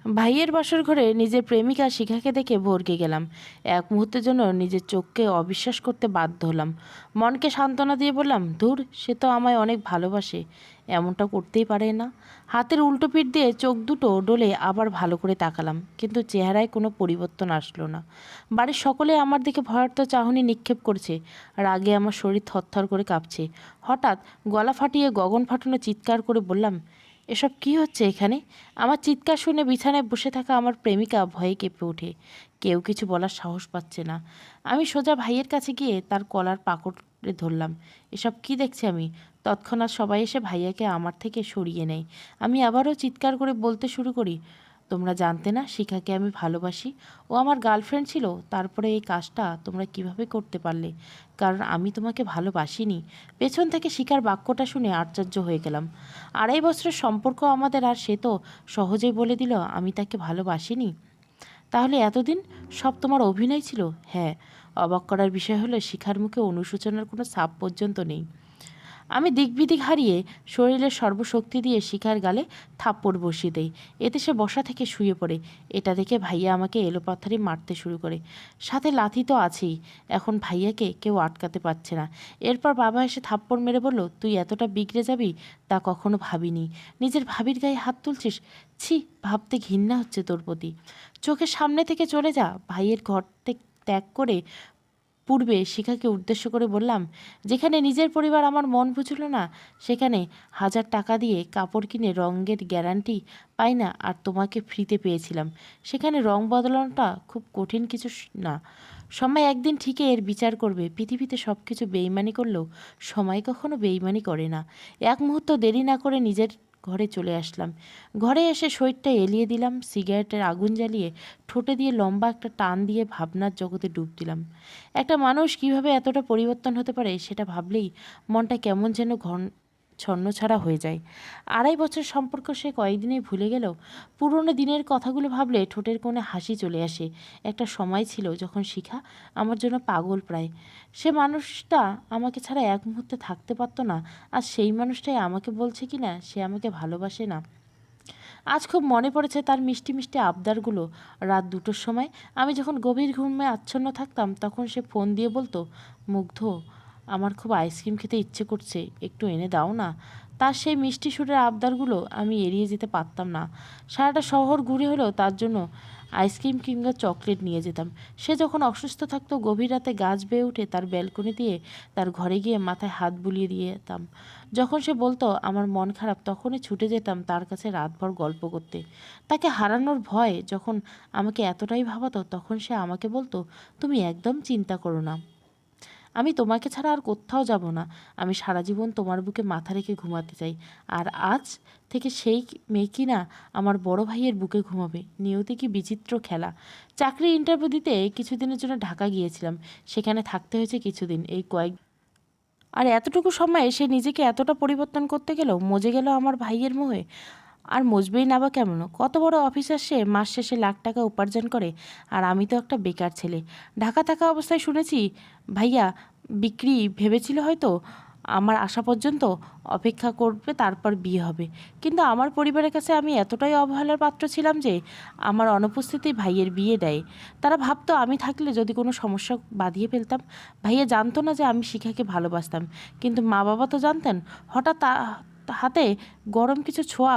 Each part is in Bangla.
ভাইয়ের বাসর ঘরে নিজের প্রেমিকা শিখাকে দেখে ভড়কে গেলাম। এক মুহূর্তের জন্য নিজের চোখকে অবিশ্বাস করতে বাধ্য হলাম। মনকে সান্ত্বনা দিয়ে বললাম, ধুর, সে তো আমায় অনেক ভালোবাসে, এমনটা করতেই পারে না। হাতের উল্টো পিঠ দিয়ে চোখ দুটো ডলে আবার ভালো করে তাকালাম, কিন্তু চেহারায় কোনো পরিবর্তন আসলো না। বাড়ির সকলে আমার দিকে ভয়ার্থ চাহনি নিক্ষেপ করছে। রাগে আমার শরীর থরথর করে কাঁপছে। হঠাৎ গলা ফাটিয়ে গগন ফাটানো চিৎকার করে বললাম, এসব কি হচ্ছে এখানে? আমার চিৎকার শুনে বিছানায় বসে থাকা আমার প্রেমিকা ভয়ে কেঁপে ওঠে। কেউ কিছু বলার সাহস পাচ্ছে না। আমি সোজা ভাইয়ের কাছে গিয়ে তার কলার পাকড়ে ধরলাম। এসব কি দেখছি আমি? তৎক্ষণাৎ সবাই এসে ভাইয়াকে আমার থেকে সরিয়ে নেয়। আমি আবারও চিৎকার করে বলতে শুরু করি, তোমরা জানতে না শিখাকে আমি ভালোবাসি? ও আমার গার্লফ্রেন্ড ছিল। তারপরে এই কাজটা তোমরা কিভাবে করতে পারলে? কারণ আমি তোমাকে ভালোবাসিনি। পেছন থেকে শিখার বাক্যটা শুনে আশ্চর্য হয়ে গেলাম। 2.5 বছরের সম্পর্ক আমাদের, আর সে তো সহজেই বলে দিল আমি তাকে ভালোবাসিনি। তাহলে এতদিন সব তোমার অভিনয় ছিল? হ্যাঁ। অবাক করার বিষয় হলো শিখার মুখে অনুশোচনার কোনো ছাপ পর্যন্ত নেই। আমি দিকবিদিক হারিয়ে শরীরের সর্বশক্তি দিয়ে শিখার গালে থাপ্পড় বসিয়ে দেই। এতে সে বসা থেকে শুয়ে পড়ে। এটা দেখে ভাইয়া আমাকে এলোপাথারি মারতে শুরু করে। সাথে লাথি তো আছেই। এখন ভাইয়াকে কেউ আটকাতে পারছে না। এরপর বাবা এসে থাপ্পড় মেরে বলল, তুই এতটা বিগড়ে যাবি তা কখনো ভাবিনি। নিজের ভাবির গায়ে হাত তুলছিস? ছি, ভাবতে ঘৃণা হচ্ছে তোর প্রতি। চোখের সামনে থেকে চলে যা। ভাইয়ের ঘর ত্যাগ করে পূর্বে শিখাকে উদ্দেশ্য করে বললাম, যেখানে নিজের পরিবার আমার মন বুঝল না, সেখানে 1000 টাকা দিয়ে কাপড় কিনে রঙের গ্যারান্টি পাই না, আর তোমাকে ফ্রিতে পেয়েছিলাম। সেখানে রং বদলানোটা খুব কঠিন কিছু না। সময় একদিন ঠিকই এর বিচার করবে। পৃথিবীতে সব কিছু বেইমানি করলেও সময় কখনো বেইমানি করে না। এক মুহূর্ত দেরি না করে নিজের ঘরে চলে আসলাম। ঘরে এসে শরীরটা এলিয়ে দিলাম। সিগারেটের আগুন জ্বালিয়ে ঠোঁটে দিয়ে লম্বা একটা টান দিয়ে ভাবনার জগতে ডুব দিলাম। একটা মানুষ কিভাবে এতটা পরিবর্তন হতে পারে সেটা ভাবলেই মনটা কেমন যেন ছন্নছাড়া হয়ে যায়। 2.5 বছর সম্পর্ক সে কয়েকদিনেই ভুলে গেলেও পুরনো দিনের কথাগুলো ভাবলে ঠোঁটের কোণে হাসি চলে আসে। একটা সময় ছিল যখন শিখা আমার জন্য পাগল প্রায়। সে মানুষটা আমাকে ছাড়া এক মুহূর্তে থাকতে পারতো না। আর সেই মানুষটাই আমাকে বলছে কি না সে আমাকে ভালোবাসে না। আজ খুব মনে পড়েছে তার মিষ্টি মিষ্টি আবদারগুলো। রাত 2টোর সময় আমি যখন গভীর ঘুমে আচ্ছন্ন থাকতাম, তখন সে ফোন দিয়ে বলতো, মুগ্ধ, আমার খুব আইসক্রিম খেতে ইচ্ছে করছে, একটু এনে দাও না। তার সেই মিষ্টি সুরের আবদারগুলো আমি এড়িয়ে যেতে পারতাম না। সারাটা শহর ঘুরে হলেও তার জন্য আইসক্রিম কিংবা চকলেট নিয়ে যেতাম। সে যখন অসুস্থ থাকতো, গভীর রাতে গাছ বেয়ে উঠে তার ব্যালকনি দিয়ে তার ঘরে গিয়ে মাথায় হাত বুলিয়ে দিয়ে যেতাম। যখন সে বলতো আমার মন খারাপ, তখনই ছুটে যেতাম তার কাছে রাতভর গল্প করতে। তাকে হারানোর ভয় যখন আমাকে এতটাই ভাবাতো, তখন সে আমাকে বলতো, তুমি একদম চিন্তা করো না, আমি তোমাকে ছাড়া আর কোথাও যাব না। আমি সারা জীবন তোমার বুকে মাথা রেখে ঘুমাতে চাই। আর আজ থেকে সেই মেয়ে কিনা আমার বড় ভাইয়ের বুকে ঘুমাবে। নিয়তি কি বিচিত্র খেলা। চাকরি ইন্টারভিউ দিতে কিছুদিনের জন্য ঢাকা গিয়েছিলাম। সেখানে থাকতে হয়েছে কিছুদিন। আর এতটুকু সময়ে সে নিজেকে এতটা পরিবর্তন করতে গেল, মজে গেল আমার ভাইয়ের মোহে। আর মজবেই না বা কেমন? কত বড় অফিসার সে, মাস শেষে লাখ টাকা উপার্জন করে, আর আমি তো একটা বেকার ছেলে। ঢাকা থাকা অবস্থায় শুনেছি ভাইয়া বিক্রি ভেবেছিল হয়তো আমার আসা পর্যন্ত অপেক্ষা করবে, তারপর বিয়ে হবে। কিন্তু আমার পরিবারের কাছে আমি এতটাই অবহেলার পাত্র ছিলাম যে আমার অনুপস্থিতিতে ভাইয়ের বিয়ে দেয়। তারা ভাবতো আমি থাকলে যদি কোনো সমস্যা বাঁধিয়ে ফেলতাম। ভাইয়া জানতো না যে আমি শিখাকে ভালোবাসতাম, কিন্তু মা বাবা তো জানতেন। হঠাৎ হাতে গরম কিছু ছোঁয়া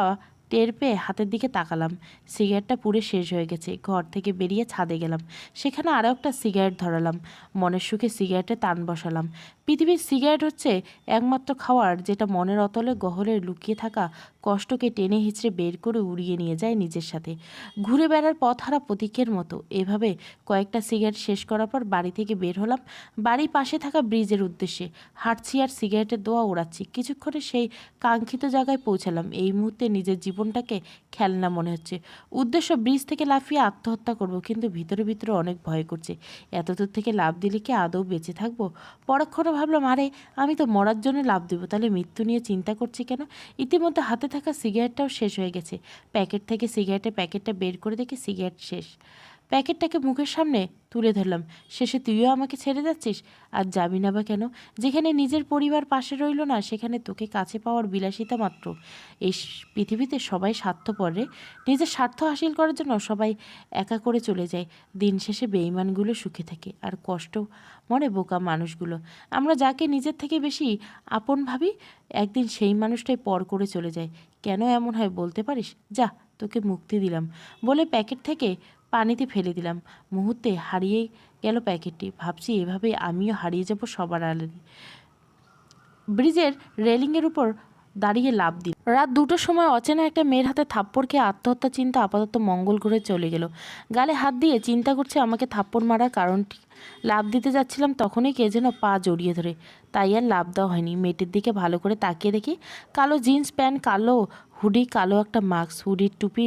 টের পেয়ে হাতের দিকে তাকালাম। সিগারেটটা পুড়ে শেষ হয়ে গেছে। ঘর থেকে বেরিয়ে ছাদে গেলাম। সেখানে আরও একটা সিগারেট ধরালাম। মনের সুখে সিগারেটে টান বসালাম। পৃথিবীর সিগারেট হচ্ছে একমাত্র খাওয়ার যেটা মনের অতলে গহরে লুকিয়ে থাকা কষ্টকে টেনে হিঁচড়ে বের করে উড়িয়ে নিয়ে যায় নিজের সাথে। ঘুরে বেড়ার পথহারা প্রতীকের মতো। এভাবে কয়েকটা সিগারেট শেষ করার পর বাড়ি থেকে বের হলাম। বাড়ির পাশে থাকা ব্রিজের উদ্দেশ্যে হাঁটছি আর সিগারেটের দোয়া ওড়াচ্ছি। কিছুক্ষণে সেই কাঙ্ক্ষিত জায়গায় পৌঁছালাম। এই মুহূর্তে নিজের জীবনটাকে খেলনা মনে হচ্ছে। উদ্দেশ্য ব্রিজ থেকে লাফিয়ে আত্মহত্যা করব, কিন্তু ভিতরে ভিতরে অনেক ভয় করছে। এত দূর থেকে লাফ দিলে কি আদৌ বেঁচে থাকবো? পরক্ষণে ভাবলাম, আরে আমি তো মরার জন্য লাফ দেবো, তাহলে মৃত্যু নিয়ে চিন্তা করছি কেন? ইতিমধ্যে হাতে থাকা সিগারেটটাও শেষ হয়ে গেছে। প্যাকেট থেকে সিগারেটের প্যাকেটটা বের করে দেখি সিগারেট শেষ। প্যাকেটটাকে মুখের সামনে তুলে ধরলাম। শেষে তুইও আমাকে ছেড়ে যাচ্ছিস? আর যাবি না বা কেন? যেখানে নিজের পরিবার পাশে রইল না, সেখানে তোকে কাছে পাওয়ার বিলাসিতা মাত্র। এই পৃথিবীতে সবাই স্বার্থপর রে। নিজের স্বার্থ হাসিল করার জন্য সবাই একা করে চলে যায়। দিন শেষে বেঈমানগুলো সুখে থাকে, আর কষ্ট মনে বোকা মানুষগুলো। আমরা যাকে নিজের থেকে বেশি আপন ভাবি, একদিন সেই মানুষটাই পর করে চলে যায়। কেন এমন হয় বলতে পারিস? যা, তোকে মুক্তি দিলাম বলে প্যাকেট থেকে পানিতে ফেলে দিলাম। মুহূর্তে হারিয়ে গেল প্যাকেটটি। ভাবছি এভাবে আমিও হারিয়ে যাব সবার আড়ালে। ব্রিজের রেলিংয়ের উপর দাঁড়িয়ে লাফ দিল। রাত 2টোর সময় অচেনা একটা মেয়ের হাতে থাপ্পড় খেয়ে আত্মহত্যা চিন্তা আপাতত মঙ্গল গ্রহে চলে গেল। গালে হাত দিয়ে চিন্তা করছে আমাকে থাপ্পড় মারার কারণটি। লাফ দিতে যাচ্ছিলাম, তখনই কে যেন পা জড়িয়ে ধরে। তাই আর লাফ দেওয়া হয়নি। মেয়েটির দিকে ভালো করে তাকিয়ে দেখি কালো জিন্স প্যান্ট, কালো হুডি, কালো একটা মাস্ক, হুডির টুপি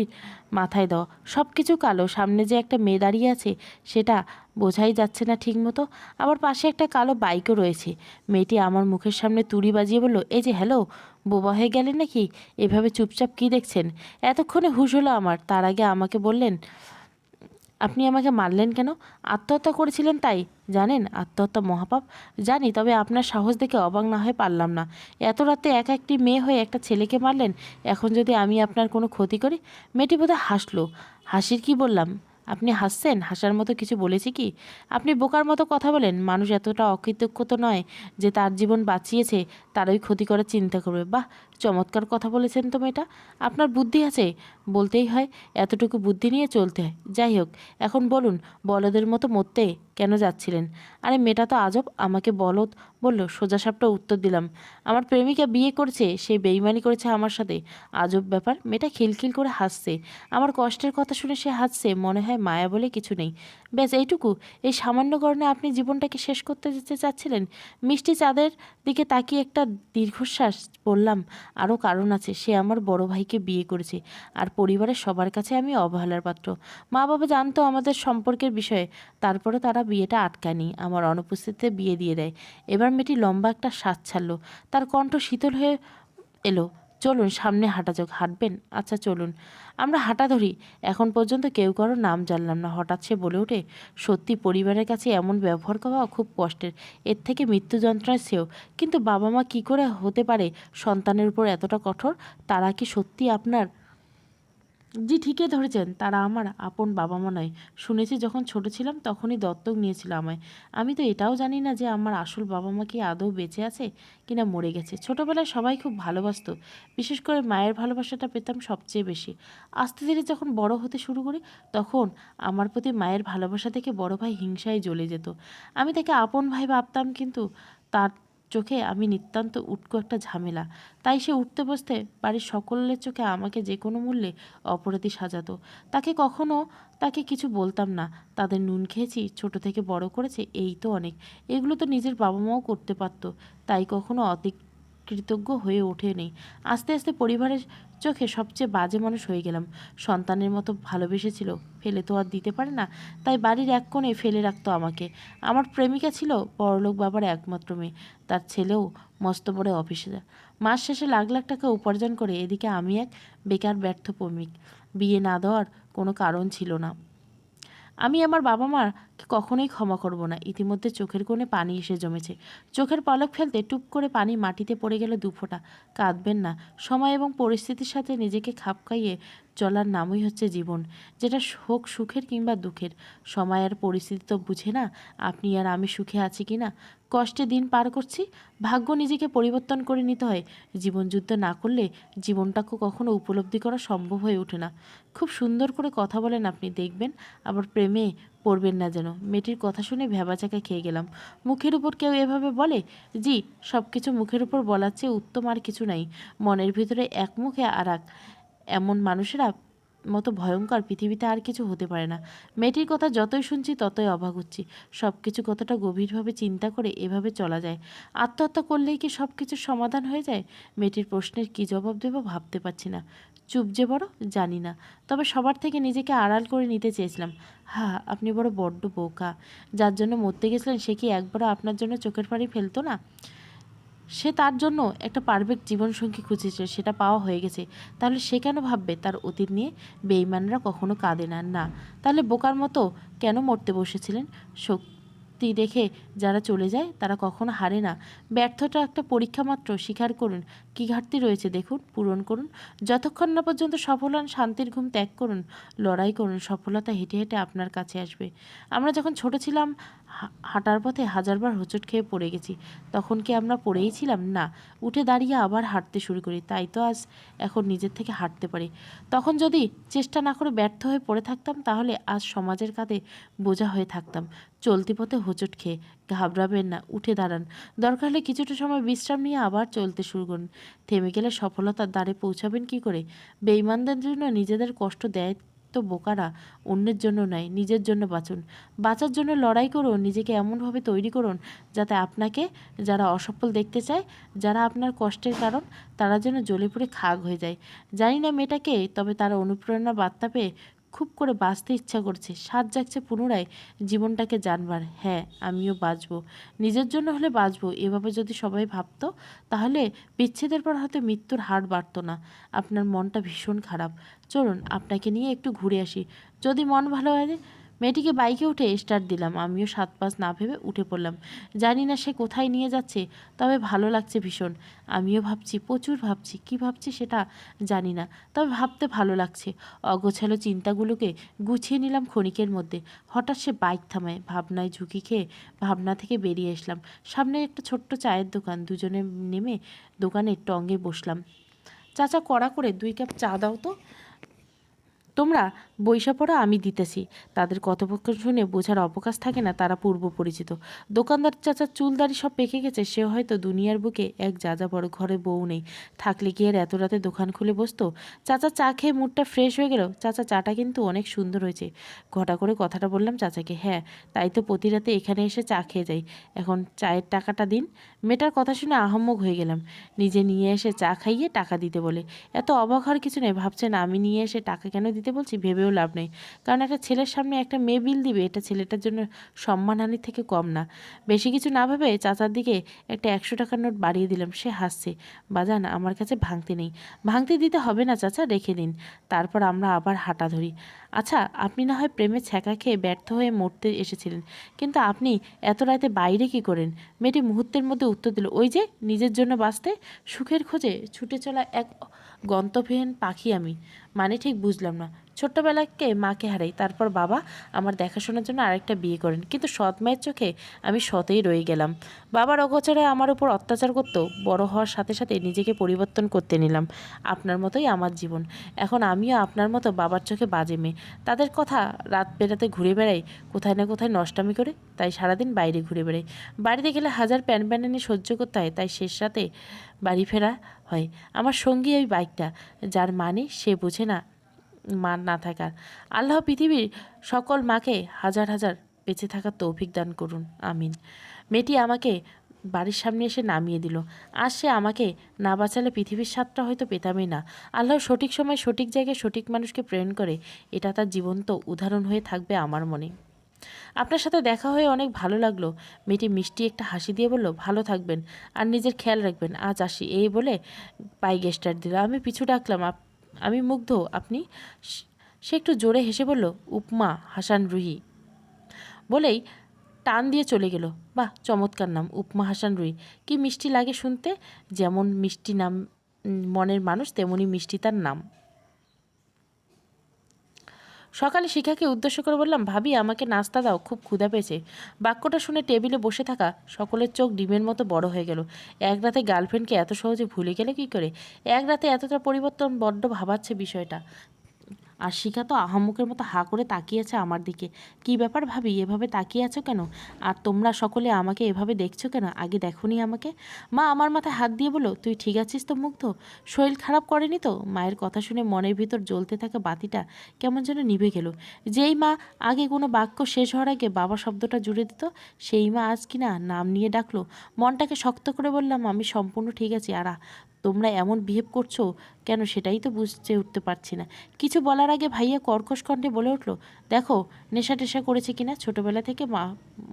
মাথায় দেওয়া, সব কিছু কালো। সামনে যে একটা মেয়ে দাঁড়িয়ে আছে সেটা বোঝাই যাচ্ছে না ঠিক মতো। আবার পাশে একটা কালো বাইকও রয়েছে। মেয়েটি আমার মুখের সামনে তুড়ি বাজিয়ে বলল, এই যে হ্যালো, বোবা হয়ে গেলেন নাকি? এভাবে চুপচাপ কি দেখছেন? এতক্ষণে হুঁশ হলো আমার। তার আগে আমাকে বললেন, আপনি আমাকে মারলেন কেন? আত্মহত্যা করেছিলেন তাই? জানেন আত্মহত্যা মহাপাপ? জানি, তবে আপনার সাহস দেখে অবাক না হয়ে পারলাম না। এত রাতে একা একটি মেয়ে হয়ে একটা ছেলেকে মারলেন। এখন যদি আমি আপনার কোনো ক্ষতি করি? মেয়েটি বোধহয় হাসলো। হাসির কি বললাম? আপনি হাসছেন? হাসার মতো কিছু বলেছি কি? আপনি বোকার মতো কথা বলেন। মানুষ এতটা অকৃতজ্ঞ তো নয় যে তার জীবন বাঁচিয়েছে তারই ক্ষতি করার চিন্তা করবে। বাহ, চমৎকার কথা বলেছেন তো মেয়েটা। আপনার বুদ্ধি আছে, বলতেই হয়। এতটুকু বুদ্ধি নিয়ে চলতে হয়। যাই হোক, এখন বলুন, বলদের মতো মরতে কেন যাচ্ছিলেন? আরে মেয়েটা তো আজব, আমাকে বলদ বলল। সোজাসাপটা উত্তর দিলাম, আমার প্রেমিকা বিয়ে করেছে, সে বেইমানি করেছে আমার সাথে। আজব ব্যাপার। মেয়েটা খিলখিল করে হাসছে। আমার কষ্টের কথা শুনে সে হাসছে। মনে হয় মায়া বলে কিছু নেই। ব্যাস এইটুকু? এই সামান্য কারণে আপনি জীবনটাকে শেষ করতে যেতে চাচ্ছিলেন? মিষ্টি চাঁদের দিকে তাকিয়ে একটা দীর্ঘশ্বাস বললাম, আরও কারণ আছে। সে আমার বড় ভাইকে বিয়ে করেছে, আর পরিবারের সবার কাছে আমি অবহেলার পাত্র। মা বাবা জানতো আমাদের সম্পর্কের বিষয়ে, তারপরে তারা বিয়েটা আটকায়নি, আমার অনুপস্থিতিতে বিয়ে দিয়ে দেয়। এবার মেয়েটি লম্বা একটা শ্বাস ছাড়ল। তার কণ্ঠ শীতল হয়ে এলো। চলুন সামনে হাঁটা যাক। হাঁটবেন? আচ্ছা চলুন। আমরা হাঁটা ধরি। এখন পর্যন্ত কেউ কারো নাম জানলাম না। হঠাৎ সে বলে ওঠে, সত্যি পরিবারের কাছে এমন ব্যবহার করা খুব কষ্টের, এর থেকে মৃত্যু যন্ত্রণার চেয়েও। কিন্তু বাবা মা কী করে হতে পারে সন্তানের উপর এতটা কঠোর? তারা কি সত্যি আপনার? জি, ঠিকই ধরেছেন, তারা আমার আপন বাবা মা নয়। শুনেছি যখন ছোট ছিলাম তখনই দত্তক নিয়েছিল আমায়। আমি তো এটাও জানি না যে আমার আসল বাবা মা কি আদৌ বেঁচে আছে কিনা মরে গেছে। ছোটবেলায় সবাই খুব ভালোবাসতো, বিশেষ করে মায়ের ভালোবাসাটা পেতাম সবচেয়ে বেশি। আস্তে ধীরে যখন বড় হতে শুরু করি, তখন আমার প্রতি মায়ের ভালোবাসা থেকে বড় ভাই হিংসায় জ্বলে যেত। আমি তাকে আপন ভাই ভাবতাম, কিন্তু তার চোখে আমি নিতান্ত উটকো একটা ঝামেলা। তাই সে উঠতে বসতে বাড়ির সকলের চোখে আমাকে যে কোনো মূল্যে অপরাধী সাজাতো। তাকে কিছু বলতাম না। তাদের নুন খেয়েছি, ছোট থেকে বড় করেছে, এই তো অনেক। এগুলো তো নিজের বাবা মাও করতে পারতো, তাই কখনো কৃতজ্ঞ হয়ে ওঠেনি। আস্তে আস্তে পরিবারের চোখে সবচেয়ে বাজে মানুষ হয়ে গেলাম। সন্তানের মতো ভালোবেসেছিল, ফেলে তো আর দিতে পারে না, তাই বাড়ির এক কোণে ফেলে রাখতো আমাকে। আমার প্রেমিকা ছিল বড়লোক বাবার একমাত্র মেয়ে। তার ছেলেও মস্ত বড় অফিসার, মাস শেষে লাখ লাখ টাকা উপার্জন করে। এদিকে আমি এক বেকার ব্যর্থ প্রেমিক। বিয়ে না দেওয়ার কোনো কারণ ছিল না। আমি আমার বাবা মাকে কখনোই ক্ষমা করব না। ইতিমধ্যে চোখের কোণে পানি এসে জমেছে। চোখের পলক ফেলতে টুপ করে পানি মাটিতে পড়ে গেল 2 ফোঁটা। কাঁদবেন না। সময় এবং পরিস্থিতির সাথে নিজেকে খাপ খাইয়ে চলার নামই হচ্ছে জীবন, যেটা হোক সুখের কিংবা দুঃখের। সময় আর পরিস্থিতি তো বুঝে না আপনি আর আমি সুখে আছি কি না, কষ্টে দিন পার করছি। ভাগ্য নিজেকে পরিবর্তন করে নিতে হয়। জীবনযুদ্ধ না করলে জীবনটাকে কখনো উপলব্ধি করা সম্ভব হয়ে ওঠে না। খুব সুন্দর করে কথা বলেন আপনি, দেখবেন আবার প্রেমে পড়বেন না যেন। মেয়েটির কথা শুনে ভ্যাবাচাকা খেয়ে গেলাম। মুখের উপর কেউ এভাবে বলে? জি, সব কিছু মুখের উপর বলার চেয়ে উত্তম আর কিছু নাই। মনের ভিতরে এক মুখে আর এক, এমন মানুষেরা মতো ভয়ঙ্কর পৃথিবীতে আর কিছু হতে পারে না। মেয়েটির কথা যতই শুনছি ততই অবাক হচ্ছি। সব কিছু কতটা গভীরভাবে চিন্তা করে এভাবে চলা যায়? আত্মহত্যা করলেই কি সব কিছুর সমাধান হয়ে যায়? মেয়েটির প্রশ্নের কী জবাব দেব ভাবতে পারছি না। চুপ যে বড়, জানি না, তবে সবার থেকে নিজেকে আড়াল করে নিতে চেয়েছিলাম। আপনি বড্ড বোকা। যার জন্য মরতে গেছিলেন সে কি একবারও আপনার জন্য চোখের পানি ফেলতো না? সে তার জন্য একটা পারফেক্ট জীবনসঙ্গী খুঁজেছে, সেটা পাওয়া হয়ে গেছে। তাহলে সে কেন ভাববে তার অতীত নিয়ে? বেঈমানরা কখনো কাঁদে না। না, তাহলে বোকার মতো কেন মরতে বসেছিলেন? শক্তি রেখে যারা চলে যায় তারা কখনো হারে না। ব্যর্থতা একটা পরীক্ষা মাত্র। স্বীকার করুন কী ঘাটতি রয়েছে, দেখুন, পূরণ করুন। যতক্ষণ না পর্যন্ত সফল হন, শান্তির ঘুম ত্যাগ করুন, লড়াই করুন। সফলতা হেঁটে হেঁটে আপনার কাছে আসবে। আমরা যখন ছোট ছিলাম, হাঁটার পথে হাজারবার হোঁচট খেয়ে পড়ে গেছি। তখন কি আমরা পড়েই ছিলাম? না, উঠে দাঁড়িয়ে আবার হাঁটতে শুরু করি। তাই তো আজ এখন নিজের থেকে হাঁটতে পারি। তখন যদি চেষ্টা না করে ব্যর্থ হয়ে পড়ে থাকতাম, তাহলে আজ সমাজের কাঁধে বোঝা হয়ে থাকতাম। চলতি পথে হোঁচট খেয়ে ঘাবড়াবেন না, উঠে দাঁড়ান। দরকার হলে কিছুটা সময় বিশ্রাম নিয়ে আবার চলতে শুরু করুন। থেমে গেলে সফলতার দ্বারে পৌঁছাবেন কি করে? বেঈমানদের জন্য নিজেদের কষ্ট দেয় তো বোকারা, অন্যের জন্য নয়, নিজের জন্য বাঁচুন। বাঁচার জন্য লড়াই করুন। নিজেকে এমনভাবে তৈরি করুন যাতে আপনাকে যারা অসফল দেখতে চায়, যারা আপনার কষ্টের কারণ, তারা যেন জ্বলে পুড়ে খাক হয়ে যায়। জানি না মেয়েটাকে, তবে তারা অনুপ্রেরণা বার্তা পেয়ে খুব করে বাঁচতে ইচ্ছা করছে। স্বাদ জাগছে পুনরায় জীবনটাকে জানবার। হ্যাঁ, আমিও বাঁচব, নিজের জন্য হলে বাঁচব। এভাবে যদি সবাই ভাবতো, তাহলে বিচ্ছেদের পর হয়তো মৃত্যুর হার বাড়তো না। আপনার মনটা ভীষণ খারাপ, চলুন আপনাকে নিয়ে একটু ঘুরে আসি, যদি মন ভালো হয়। মেয়েটিকে বাইকে উঠে স্টার্ট দিলাম। আমিও 7-5 না ভেবে উঠে পড়লাম। জানি না সে কোথায় নিয়ে যাচ্ছে, তবে ভালো লাগছে ভীষণ। আমিও ভাবছি, প্রচুর ভাবছি। কি ভাবছি সেটা জানি না, তবে ভাবতে ভালো লাগছে। অগোছালো চিন্তাগুলোকে গুছিয়ে নিলাম ক্ষণিকের মধ্যে। হঠাৎ সে বাইক থামায়। ভাবনায় ঝুঁকি খেয়ে ভাবনা থেকে বেরিয়ে আসলাম। সামনে একটা ছোট্ট চায়ের দোকান। দুজনে নেমে দোকানের টঙ্গে বসলাম। চাচা, কড়া করে 2 কাপ চা দাও তো। তোমরা বইসা পড়ো, আমি দিতেছি। তাদের কথোপকথন শুনে বোঝার অবকাশ থাকে না তারা পূর্ব পরিচিত। দোকানদার চাচার চুলদারি সব পেকে গেছে। সে হয়তো দুনিয়ার বুকে এক যা বড়, ঘরে বউ নেই। থাকলে কি আর এত রাতে দোকান খুলে বসতো? চাচা চা খেয়ে মুডটা ফ্রেশ হয়ে গেল। চাচা, চাটা কিন্তু অনেক সুন্দর হয়েছে। ঘটা করে কথাটা বললাম চাচাকে। হ্যাঁ, তাই তো প্রতি রাতে এখানে এসে চা খেয়ে যাই। এখন চায়ের টাকাটা দিন। মেয়েটার কথা শুনে আহাম্মক হয়ে গেলাম। নিজে নিয়ে এসে চা খাইয়ে টাকা দিতে বলে। এত অবাক হওয়ার কিছু নেই। ভাবছেন আমি নিয়ে এসে টাকা কেন দিতে বলছি? ভেবেও লাভ নেই। কারণ একটা ছেলের সামনে একটা মেয়ে বিল দিবে, এটা ছেলেটার জন্য সম্মানহানির থেকে কম না। বেশি কিছু না ভেবে চাচার দিকে একটা 100 টাকার নোট বাড়িয়ে দিলাম। সে হাসছে। বাজান, আমার কাছে ভাঙতি নেই। ভাঙতি দিতে হবে না চাচা, রেখে দিন। তারপর আমরা আবার হাঁটা ধরি। আচ্ছা, আপনি না হয় প্রেমে ছ্যাঁকা খেয়ে ব্যর্থ হয়ে মরতে এসেছিলেন, কিন্তু আপনি এত রাতে বাইরে কি করেন? মেয়েটি মুহূর্তের মধ্যে উত্তর দিল, ওই যে নিজের জন্য বাঁচতে, সুখের খোঁজে ছুটে চলা এক গন্তব্যহীন পাখি আমি। মানে ঠিক বুঝলাম না। ছোট্টবেলাকে মাকে হারাই, তারপর বাবা আমার দেখাশোনার জন্য আরেকটা বিয়ে করেন, কিন্তু সৎ মায়ের চোখে আমি সতেই রয়ে গেলাম। বাবার অগোচরে আমার উপর অত্যাচার করতো। বড় হওয়ার সাথে সাথে নিজেকে পরিবর্তন করতে নিলাম। আপনার মতোই আমার জীবন। এখন আমিও আপনার মতো বাবার চোখে বাজে মেয়ে। তাদের কথা, রাত বেরাতে ঘুরে বেড়াই, কোথায় না কোথায় নষ্টামি করে। তাই সারাদিন বাইরে ঘুরে বেড়াই। বাড়িতে গেলে হাজার প্যানপ্যানানি সহ্য করতে হয়, তাই শেষ রাতে বাড়ি ফেরা হয়। আমার সঙ্গী ওই বাইকটা, যার মানে সে বোঝে না মা না থাকার। আল্লাহ পৃথিবীর সকল মাকে হাজার হাজার বেঁচে থাকার তৌফিক দান করুন, আমিন। মেয়েটি আমাকে বাড়ির সামনে এসে নামিয়ে দিল। আজ সে আমাকে না বাঁচালে পৃথিবীর স্বাদটা হয়তো পেতামই না। আল্লাহ সঠিক সময় সঠিক জায়গায় সঠিক মানুষকে প্রেরণ করে, এটা তার জীবন্ত উদাহরণ হয়ে থাকবে আমার মনে। আপনার সাথে দেখা হয়ে অনেক ভালো লাগলো। মেয়েটি মিষ্টি একটা হাসি দিয়ে বলল, ভালো থাকবেন আর নিজের খেয়াল রাখবেন, আজ আসি। এই বলে বাইক স্টার্ট দিল। আমি পিছু ডাকলাম, আমি মুগ্ধ, আপনি? সে একটু জোরে হেসে বলল, উপমা হাসান রুহি, বলেই টান দিয়ে চলে গেল। বাহ, চমৎকার নাম, উপমা হাসান রুহি। কি মিষ্টি লাগে শুনতে। যেমন মিষ্টি নাম মনের মানুষ, তেমনি মিষ্টি তার নাম। সকালে শিখাকে উদ্দেশ্য করে বললাম, ভাবি আমাকে নাস্তা দাও, খুব ক্ষুধা পেয়েছে। বাক্যটা শুনে টেবিলে বসে থাকা সকলের চোখ ডিমের মতো বড় হয়ে গেল। এক রাতে গার্লফ্রেন্ডকে এত সহজে ভুলে গেলে কী করে? এক রাতে এতটা পরিবর্তন, বড্ড ভাবাচ্ছে বিষয়টা। আর শিখা তো আহাম্মকের মতো হাঁ করে তাকিয়েছে আমার দিকে। কী ব্যাপার ভাবি, এভাবে তাকিয়ে আছো কেন? আর তোমরা সকলে আমাকে এভাবে দেখছো কেন? আগে দেখোনি আমাকে? মা আমার মাথায় হাত দিয়ে বলো, তুই ঠিক আছিস তো মুগ্ধ? শরীর খারাপ করেনি তো? মায়ের কথা শুনে মনের ভিতর জ্বলতে থাকা বাতিটা কেমন যেন নিভে গেল। যেই মা আগে কোনো বাক্য শেষ হওয়ার আগে বাবা শব্দটা জুড়ে দিত, সেই মা আজ কিনা নাম নিয়ে ডাকলো। মনটাকে শক্ত করে বললাম, আমি সম্পূর্ণ ঠিক আছি। আর তোমরা এমন বিহেভ করছো কেন সেটাই তো বুঝতে উঠতে পারছি না। কিছু বলার আগে ভাইয়া কর্কশ কণ্ঠে বলে উঠল, দেখো নেশা টেশা করেছে কিনা। ছোটবেলা থেকে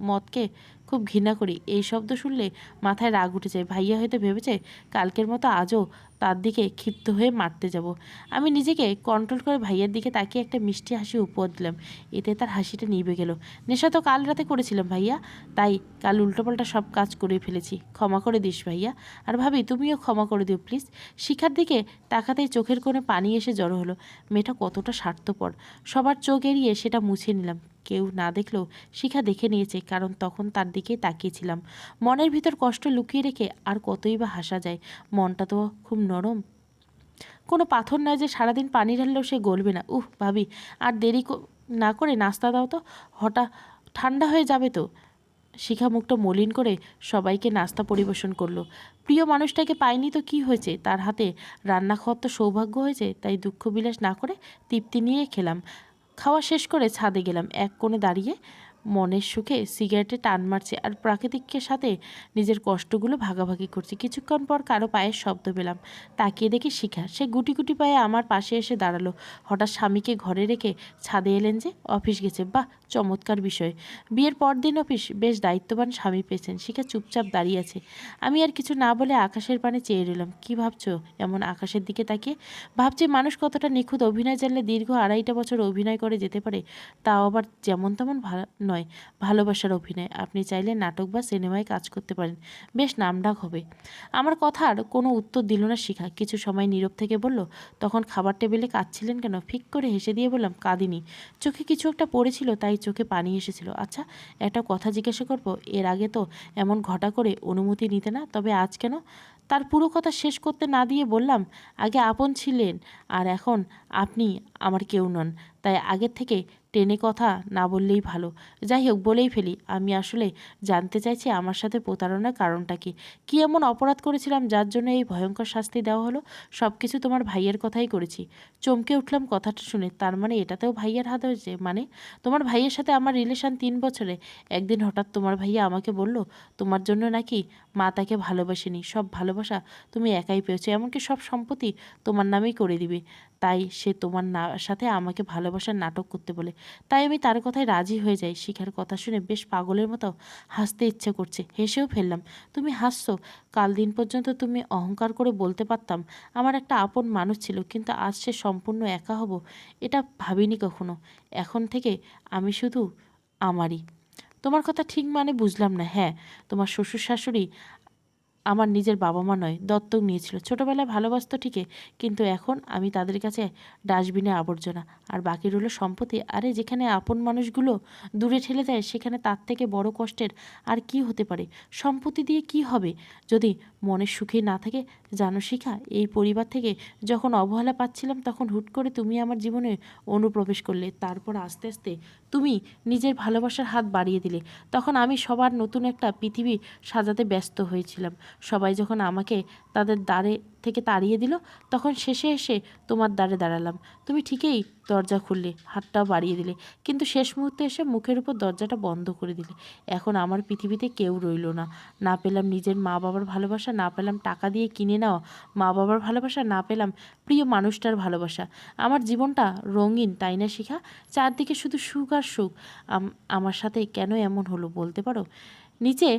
মদকে খুব ঘৃণা করি। এই শব্দ শুনলে মাথায় রাগ উঠে যায়। ভাইয়া হয়তো ভেবেছে কালকের মতো আজও তার দিকে ক্ষিপ্ত হয়ে মারতে যাব। আমি নিজেকে কন্ট্রোল করে ভাইয়ার দিকে তাকিয়ে একটা মিষ্টি হাসি উপহার দিলাম। এতে তার হাসিটা নিভে গেল। নেশা তো কাল রাতে করেছিলাম ভাইয়া, তাই কাল উল্টোপাল্টা সব কাজ করে ফেলেছি। ক্ষমা করে দিস ভাইয়া। আর ভাবি তুমিও ক্ষমা করে দিও প্লিজ। শিখার দিকে তাকাতেই চোখের কোণে পানি এসে জড়ো হলো। মেয়েটা কতটা স্বার্থপর। সবার চোখ এড়িয়ে সেটা মুছে নিলাম। কেউ না দেখলেও শিখা দেখে নিয়েছে, কারণ তখন তার দিকে তাকিয়েছিলাম। মনের ভিতর কষ্ট লুকিয়ে রেখে আর কতই বা হাসা যায়। মনটা তো খুব নরম, কোনো পাথর নয় যে সারাদিন পানি ঢাললেও সে গলবে না। ভাবি আর দেরি না করে নাস্তা দাও তো, হঠাৎ ঠান্ডা হয়ে যাবে তো। শিখা মুখটা মলিন করে সবাইকে নাস্তা পরিবেশন করলো। প্রিয় মানুষটাকে পাইনি তো কি হয়েছে, তার হাতে রান্না খাওয়ার তো সৌভাগ্য হয়েছে, তাই দুঃখ বিলাস না করে তৃপ্তি নিয়ে খেলাম। খাওয়া শেষ করে ছাদে গেলাম। এক কোণে দাঁড়িয়ে মনের সুখে সিগারেটে টান মারছে আর প্রাকৃতিকের সাথে নিজের কষ্টগুলো ভাগাভাগি করছে। কিছুক্ষণ পর কারো পায়ের শব্দ পেলাম। তাকিয়ে দেখি শিখা। সে গুটি গুটি পায়ে আমার পাশে এসে দাঁড়ালো। হঠাৎ স্বামীকে ঘরে রেখে ছাদে এলেন যে? অফিস গেছে? বাহ, চমৎকার বিষয়। বিয়ের পর দিন অফিস, বেশ দায়িত্ববান স্বামী পেয়েছেন। শিখা চুপচাপ দাঁড়িয়ে আছে। আমি আর কিছু না বলে আকাশের পানে চেয়ে রইলাম। কি ভাবছো এমন আকাশের দিকে তাকিয়ে? ভাবছি মানুষ কতটা নিখুঁত। অভিনয় জানলে দীর্ঘ 2.5 বছর অভিনয় করে যেতে পারে, তাও আবার যেমন তেমন নয়, ভালোবাসার অভিনয়। আপনি চাইলে নাটক বা সিনেমায় কাজ করতে পারেন, বেশ নামডাক হবে। আমার কথার কোনো উত্তর দিল না শিখা। কিছু সময় নীরব থেকে বলল, তখন খাবার টেবিলে কাঁদছিলেন কেন? ফিক করে হেসে দিয়ে বললাম, কাঁদিনি, চোখে কিছু একটা পড়েছিল তাই চোখে পানি এসেছিল। আচ্ছা, একটা কথা জিজ্ঞাসা করবো? এর আগে তো এমন ঘটা করে অনুমতি নিতে না, তবে আজ কেন? তার পুরো কথা শেষ করতে না দিয়ে বললাম, আগে আপন ছিলেন আর এখন আপনি আমার কেউ নন, তাই আগের থেকে টেনে কথা না বললেই ভালো। যাই হোক, বলেই ফেলি, আমি আসলে জানতে চাইছি আমার সাথে প্রতারণার কারণটা কি। কী এমন অপরাধ করেছিলাম যার জন্য এই ভয়ঙ্কর শাস্তি দেওয়া হলো? সব কিছু তোমার ভাইয়ের কথাই করেছি। চমকে উঠলাম কথাটা শুনে। তার মানে এটাতেও ভাইয়ের হাত হয়েছে? মানে তোমার ভাইয়ের সাথে আমার রিলেশন 3 বছরে। একদিন হঠাৎ তোমার ভাইয়া আমাকে বলল তোমার জন্য নাকি মা তাকে ভালোবাসেনি, সব ভালোবাসা তুমি একাই পেয়েছো, এমনকি সব সম্পত্তি তোমার নামেই করে দিবে। তাই সে তোমার সাথে আমাকে ভালোবাসার নাটক করতে বলে। তাই আমি তার কথায় রাজি হয়ে যাই। শিখার কথা শুনে বেশ পাগলের মতো হাসতে ইচ্ছে করছে। হেসেও ফেললাম। তুমি হাসছো? কাল দিন পর্যন্ত তুমি অহংকার করে বলতে পারতাম আমার একটা আপন মানুষ ছিল, কিন্তু আজ সে সম্পূর্ণ একা হব এটা ভাবিনি কখনো। এখন থেকে আমি শুধু আমারই। তোমার কথা ঠিক মানে বুঝলাম না। হ্যাঁ, তোমার শ্বশুর শাশুড়ি আমার নিজের বাবা মা নয়, দত্তক নিয়েছিল। ছোটবেলায় ভালোবাসতো ঠিকই, কিন্তু এখন আমি তাদের কাছে ডাস্টবিনে আবর্জনা। আর বাকি রইল সম্পত্তি। আরে যেখানে আপন মানুষগুলো দূরে ঠেলে দেয়, সেখানে তার থেকে বড় কষ্টের আর কি হতে পারে? সম্পত্তি দিয়ে কি হবে যদি মনের সুখে না থাকে? জানো শিখা, এই পরিবার থেকে যখন অবহেলা পাচ্ছিলাম, তখন হুট করে তুমি আমার জীবনে অনুপ্রবেশ করলে। তারপর আস্তে আস্তে তুমি নিজের ভালোবাসার হাত বাড়িয়ে দিলে। তখন আমি সবার নতুন একটা পৃথিবী সাজাতে ব্যস্ত হয়েছিলাম। সবাই যখন আমাকে তাদের দ্বারে থেকে তাড়িয়ে দিল, তখন শেষে এসে তোমার দ্বারে দাঁড়ালাম। তুমি ঠিকই দরজা খুললে, হাতটাও বাড়িয়ে দিলে, কিন্তু শেষ মুহূর্তে এসে মুখের উপর দরজাটা বন্ধ করে দিলে। এখন আমার পৃথিবীতে কেউ রইল না। না পেলাম নিজের মা বাবার ভালোবাসা, না পেলাম টাকা দিয়ে কিনে নেওয়া মা বাবার ভালোবাসা, না পেলাম প্রিয় মানুষটার ভালোবাসা। আমার জীবনটা রঙিন, তাই না শিখা? চারদিকে শুধু সুখ আর সুখ। আমার সাথে কেন এমন হলো বলতে পারো? নিচে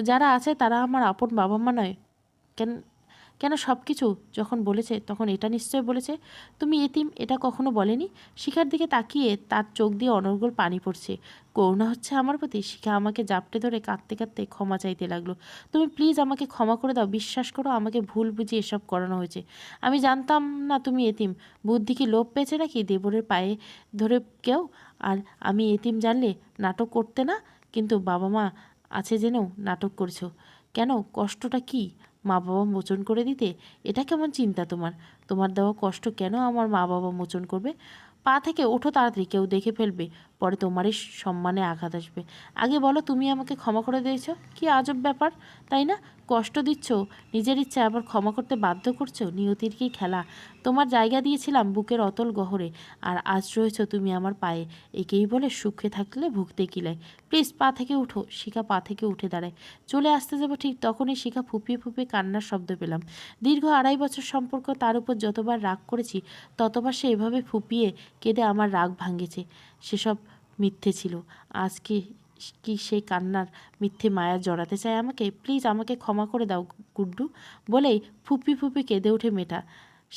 যারা আছে তারা আমার আপন বাবা মা নয় কেন? কেন সব কিছু যখন বলেছে তখন এটা নিশ্চয় বলেছে তুমি এতিম, এটা কখনো বলেনি? শিখার দিকে তাকিয়ে তার চোখ দিয়ে অনর্গল পানি পড়ছে। করুণা হচ্ছে আমার প্রতি। শিখা আমাকে জাপটে ধরে কাঁদতে কাঁদতে ক্ষমা চাইতে লাগলো। তুমি প্লিজ আমাকে ক্ষমা করে দাও। বিশ্বাস করো, আমাকে ভুল বুঝিয়ে এসব করানো হয়েছে। আমি জানতাম না তুমি এতিম। বুদ্ধি কি লোপ পেয়েছে নাকি দেবরের পায়ে ধরে কেউ? আর আমি এতিম জানলে নাটক করতে না, কিন্তু বাবা মা আছে জেনেও নাটক করছো কেন? কষ্টটা কি মা বাবা মোচন করে দিতে? এটা কেমন চিন্তা তোমার? তোমার দেওয়া কষ্ট কেন আমার মা বাবা মোচন করবে? পা থেকে ওঠো তাড়াতাড়ি, কেউ দেখে ফেলবে, পরে তোমারই সম্মানে আঘাত আসবে। আগে বলো তুমি আমাকে ক্ষমা করে দিয়েছো? কি আজব ব্যাপার, তাই না? কষ্ট দিচ্ছ, নিজের ইচ্ছা আবার ক্ষমা করতে বাধ্য করছো। নিয়তির কি খেলা? তোমার জায়গা দিয়েছিলাম বুকের অতল গহরে, আর আজ রয়েছ তুমি আমার পায়ে। একেই বলে সুখে থাকলে ভুগতে কিলায়। প্লিজ পা থেকে উঠো। শিখা পা থেকে উঠে দাঁড়ায়। চলে আসতে যাবো ঠিক তখনই শিখা ফুপিয়ে ফুপিয়ে কান্নার শব্দ পেলাম। দীর্ঘ 2.5 বছর সম্পর্ক, তার উপর যতবার রাগ করেছি ততবার সে এভাবে ফুপিয়ে কেঁদে আমার রাগ ভাঙিয়েছে। সেসব মিথ্যে ছিল। আজকে কি সেই কান্নার মিথ্যে মায়া জড়াতে চায় আমাকে? প্লিজ আমাকে ক্ষমা করে দাও গুড্ডু, বলেই ফুপি ফুপি কেঁদে ওঠে মেয়েটা।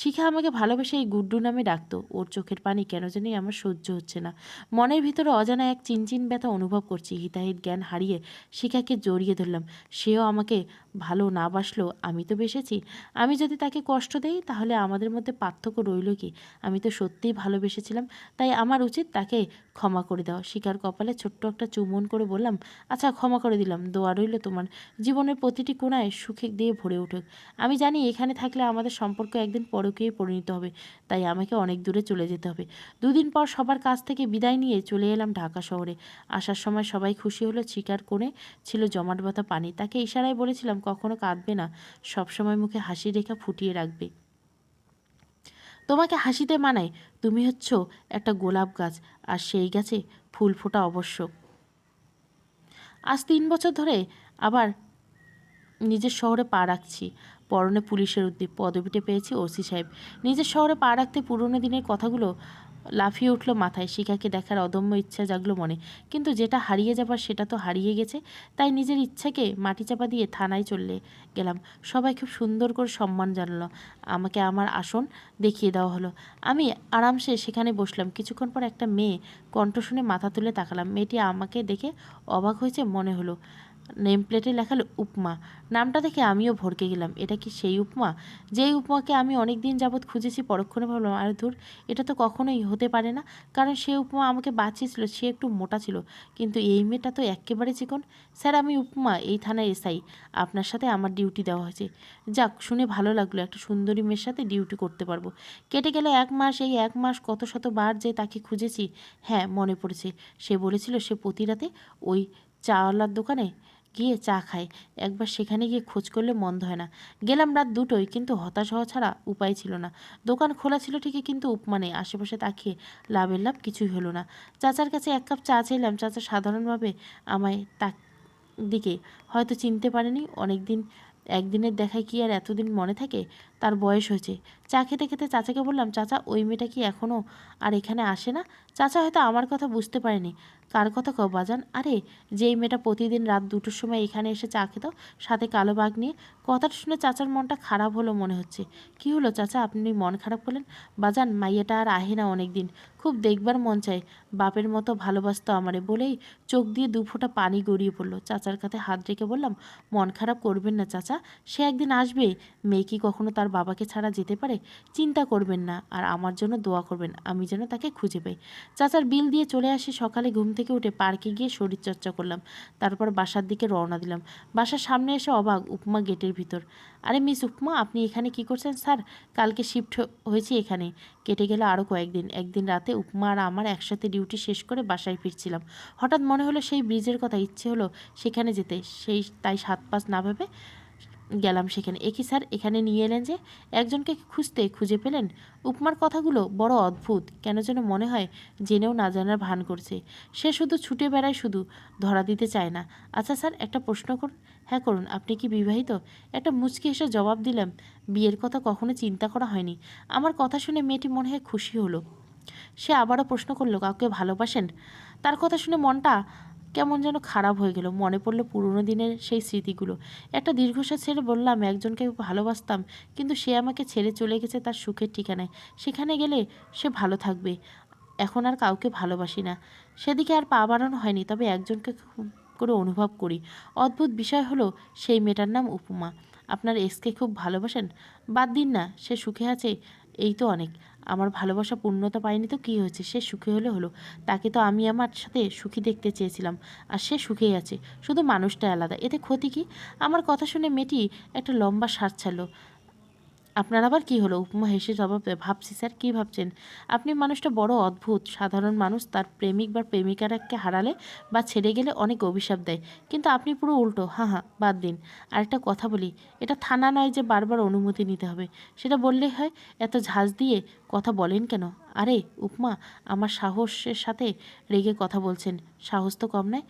শিখা আমাকে ভালোবেসে এই গুড্ডু নামে ডাকতো। ওর চোখের পানি কেন জানি আমার সহ্য হচ্ছে না। মনের ভিতরে অজানা এক চিনচিন ব্যথা অনুভব করছি। হিতাহিত জ্ঞান হারিয়ে শিখাকে জড়িয়ে ধরলাম। সেও আমাকে ভালো না বাসলো, আমি তো বেসেছি। আমি যদি তাকে কষ্ট দেই তাহলে আমাদের মধ্যে পার্থক্য রইল কি? আমি তো সত্যিই ভালোবেসেছিলাম, তাই আমার উচিত তাকে ক্ষমা করে দাও। শিখার কপালে ছোট্ট একটা চুম্বন করে বললাম, আচ্ছা ক্ষমা করে দিলাম। দোয়া রইল তোমার জীবনের প্রতিটি কোণায় সুখে দিয়ে ভরে উঠুক। আমি জানি এখানে থাকলে আমাদের সম্পর্ক একদিন পরকীয়ায় পরিণত হবে, তাই আমাকে অনেক দূরে চলে যেতে হবে। 2 দিন পর সবার কাছ থেকে বিদায় নিয়ে চলে এলাম ঢাকা শহরে। আসার সময় সবাই খুশি হলো। শিকার কোণে ছিল জমাট বাঁধা পানি। তাকে ইশারায় বলেছিলাম কখনো কাঁদবে না, সবসময় মুখে হাসি রেখা ফুটিয়ে রাখবে। তোমাকে হাসিতে মানায়। তুমি হচ্ছ একটা গোলাপ গাছ, আর সেই গাছে ফুল ফোটা আবশ্যক। আজ 3 বছর ধরে আবার নিজের শহরে পা রাখছি। পরনে পুলিশের উদ্যোগ, পদবিটা পেয়েছি ওসি সাহেব। নিজের শহরে পা রাখতে পুরনো দিনের কথাগুলো লাফিয়ে উঠলো মাথায়। শিখাকে দেখার অদম্য ইচ্ছা জাগলো মনে, কিন্তু যেটা হারিয়ে যাবার সেটা তো হারিয়ে গেছে। তাই নিজের ইচ্ছাকে মাটি চাপা দিয়ে থানায় চলে গেলাম। সবাই খুব সুন্দর করে সম্মান জানালো। আমাকে আমার আসন দেখিয়ে দেওয়া হলো। আমি আরামসে সেখানে বসলাম। কিছুক্ষণ পর একটা মেয়ে কণ্ঠ শুনে মাথা তুলে তাকালাম। মেয়েটি আমাকে দেখে অবাক হয়েছে মনে হলো। নেম প্লেটে লেখালো উপমা। নামটা দেখে আমিও ভড়কে গেলাম। এটা কি সেই উপমা, যেই উপমাকে আমি অনেক দিন যাবৎ খুঁজেছি? পরক্ষণে ভাবলাম, আরে ধুর, এটা তো কখনোই হতে পারে না, কারণ সে উপমা আমাকে বাঁচিয়েছিল। সে একটু মোটা ছিল, কিন্তু এই মেয়েটা তো একেবারে চিকন। স্যার, আমি উপমা, এই থানার এসআই। আপনার সাথে আমার ডিউটি দেওয়া হয়েছে। যাক, শুনে ভালো লাগলো, একটা সুন্দরী মেয়ের সাথে ডিউটি করতে পারবো। কেটে গেল 1 মাস। এই 1 মাস কত শতবার যে তাকে খুঁজেছি। হ্যাঁ, মনে পড়েছে, সে বলেছিল সে প্রতি রাতে ওই চাওয়ালার দোকানে গিয়ে চা খায়। একবার সেখানে গিয়ে খোঁজ করলে মন্দ হয় না। গেলাম রাত 2টোয়, কিন্তু হতাশ হওয়া ছাড়া উপায় ছিল না। দোকান খোলা ছিল ঠিকই, কিন্তু উপমা নেই। আশেপাশে তাকিয়ে লাভের লাভ কিছুই হলো না। চাচার কাছে 1 কাপ চা চাইলাম। চাচা সাধারণভাবে আমায় দিকে হয়তো চিনতে পারেনি। একদিনের দেখায় কি আর এতদিন মনে থাকে? তার বয়স হয়েছে। চা খেতে খেতে চাচাকে বললাম, চাচা, ওই মেয়েটা কি এখনও আর এখানে আসে না? চাচা হয়তো আমার কথা বুঝতে পারেনি। কার কথা কও বাজান? আরে, যেই মেয়েটা প্রতিদিন রাত 2টোর সময় এখানে এসে চা খেত, সাথে কালো বাঘ নিয়ে। কথাটা শুনে চাচার মনটা খারাপ হলো মনে হচ্ছে। কি হলো চাচা, আপনি মন খারাপ করলেন? বাজান, মাইয়াটা আর আহে না অনেক দিন। খুব দেখবার মন চায়। বাপের মতো ভালোবাসতো আমারে, বলেই চোখ দিয়ে 2 ফোঁটা পানি গড়িয়ে পড়লো। চাচার কাঁধে হাত রেখে বললাম, মন খারাপ করবেন না চাচা, সে একদিন আসবে। মেয়ে কি কখনো তার বাবাকে ছাড়া যেতে পারে? চিন্তা করবেন না, আর আমার জন্য দোয়া করবেন, আমি যেন তাকে খুঁজে পাই। চাচার বিল দিয়ে চলে আসি। সকালে ঘুম থেকে উঠে পার্কে গিয়ে শরীরচর্চা করলাম। তারপর বাসার দিকে রওনা দিলাম। বাসার সামনে এসে অবাক, উপমা গেটের ভিতর। আরে মিস উপমা, আপনি এখানে কি করছেন? স্যার, কালকে শিফট হয়েছি এখানে। কেটে গেল আরও কয়েকদিন। একদিন রাতে উপমা আর আমার একসাথে ডিউটি শেষ করে বাসায় ফিরছিলাম। হঠাৎ মনে হলো সেই ব্রিজের কথা। ইচ্ছে হলো সেখানে যেতে। তাই 7-5 না ভেবে গেলাম সেখানে। একই স্যার, এখানে নিয়ে এলেন যে? একজনকে খুঁজতে খুঁজে পেলেন? উপমার কথাগুলো বড় অদ্ভুত, কেন যেন মনে হয় জেনেও না জানার ভান করছে। সে শুধু ছুটে বেড়ায়, শুধু ধরা দিতে চায় না। আচ্ছা স্যার, একটা প্রশ্ন করুন। হ্যাঁ করুন। আপনি কি বিবাহিত? একটা মুচকি হেসে জবাব দিলাম। বিয়ের কথা কখনো চিন্তা করা হয়নি। আমার কথা শুনে মেয়েটি মনে হয় খুশি হলো। সে আবারও প্রশ্ন করলো, কাউকে ভালোবাসেন? তার কথা শুনে মনটা কেমন যেন খারাপ হয়ে গেল। মনে পড়লো পুরনো দিনের সেই স্মৃতিগুলো। একটা দীর্ঘশ্বাস ছেড়ে বললাম, একজনকে ভালোবাসতাম, কিন্তু সে আমাকে ছেড়ে চলে গেছে তার সুখের ঠিকানায়। সেখানে গেলে সে ভালো থাকবে। এখন আর কাউকে ভালোবাসি না। সেদিকে আর পা বাড়ানো হয়নি, তবে একজনকে খুব করে অনুভব করি। অদ্ভুত বিষয় হলো, সেই মেয়েটার নাম উপমা। আপনার এক্সকে খুব ভালোবাসেন? বাদ দিন না, সে সুখে আছে, এই তো অনেক। আমার ভালোবাসা পূর্ণতা পায়নি তো কী হয়েছে? সে সুখী হলে হলো। তাকে তো আমি আমার সাথে সুখী দেখতে চেয়েছিলাম, আর সে সুখেই আছে। শুধু মানুষটা আলাদা, এতে ক্ষতি কী? আমার কথা শুনে মেয়েটি একটা লম্বা শ্বাস ছাড়ল। আপনার আবার কি হলো? উপমা হেসে জবাব দেয়, ভাবছি স্যার। কি ভাবছেন? আপনি মানুষটা বড় অদ্ভুত। সাধারণ মানুষ তার প্রেমিক বা প্রেমিকাকে হারালে বা ছেড়ে গেলে অনেক অভিশাপ দেয়, কিন্তু আপনি পুরো উল্টো। হ্যাঁ হ্যাঁ, বাদ দিন। আরেকটা কথা বলি, এটা থানা নয় যে বারবার অনুমতি নিতে হবে। সেটা বললেই হয়। এত ঝাঁজ দিয়ে কথা বলেন কেন? আরে উপমা, আমার সাহসের সাথে রেগে কথা বলছেন। সাহস তো কম নয়।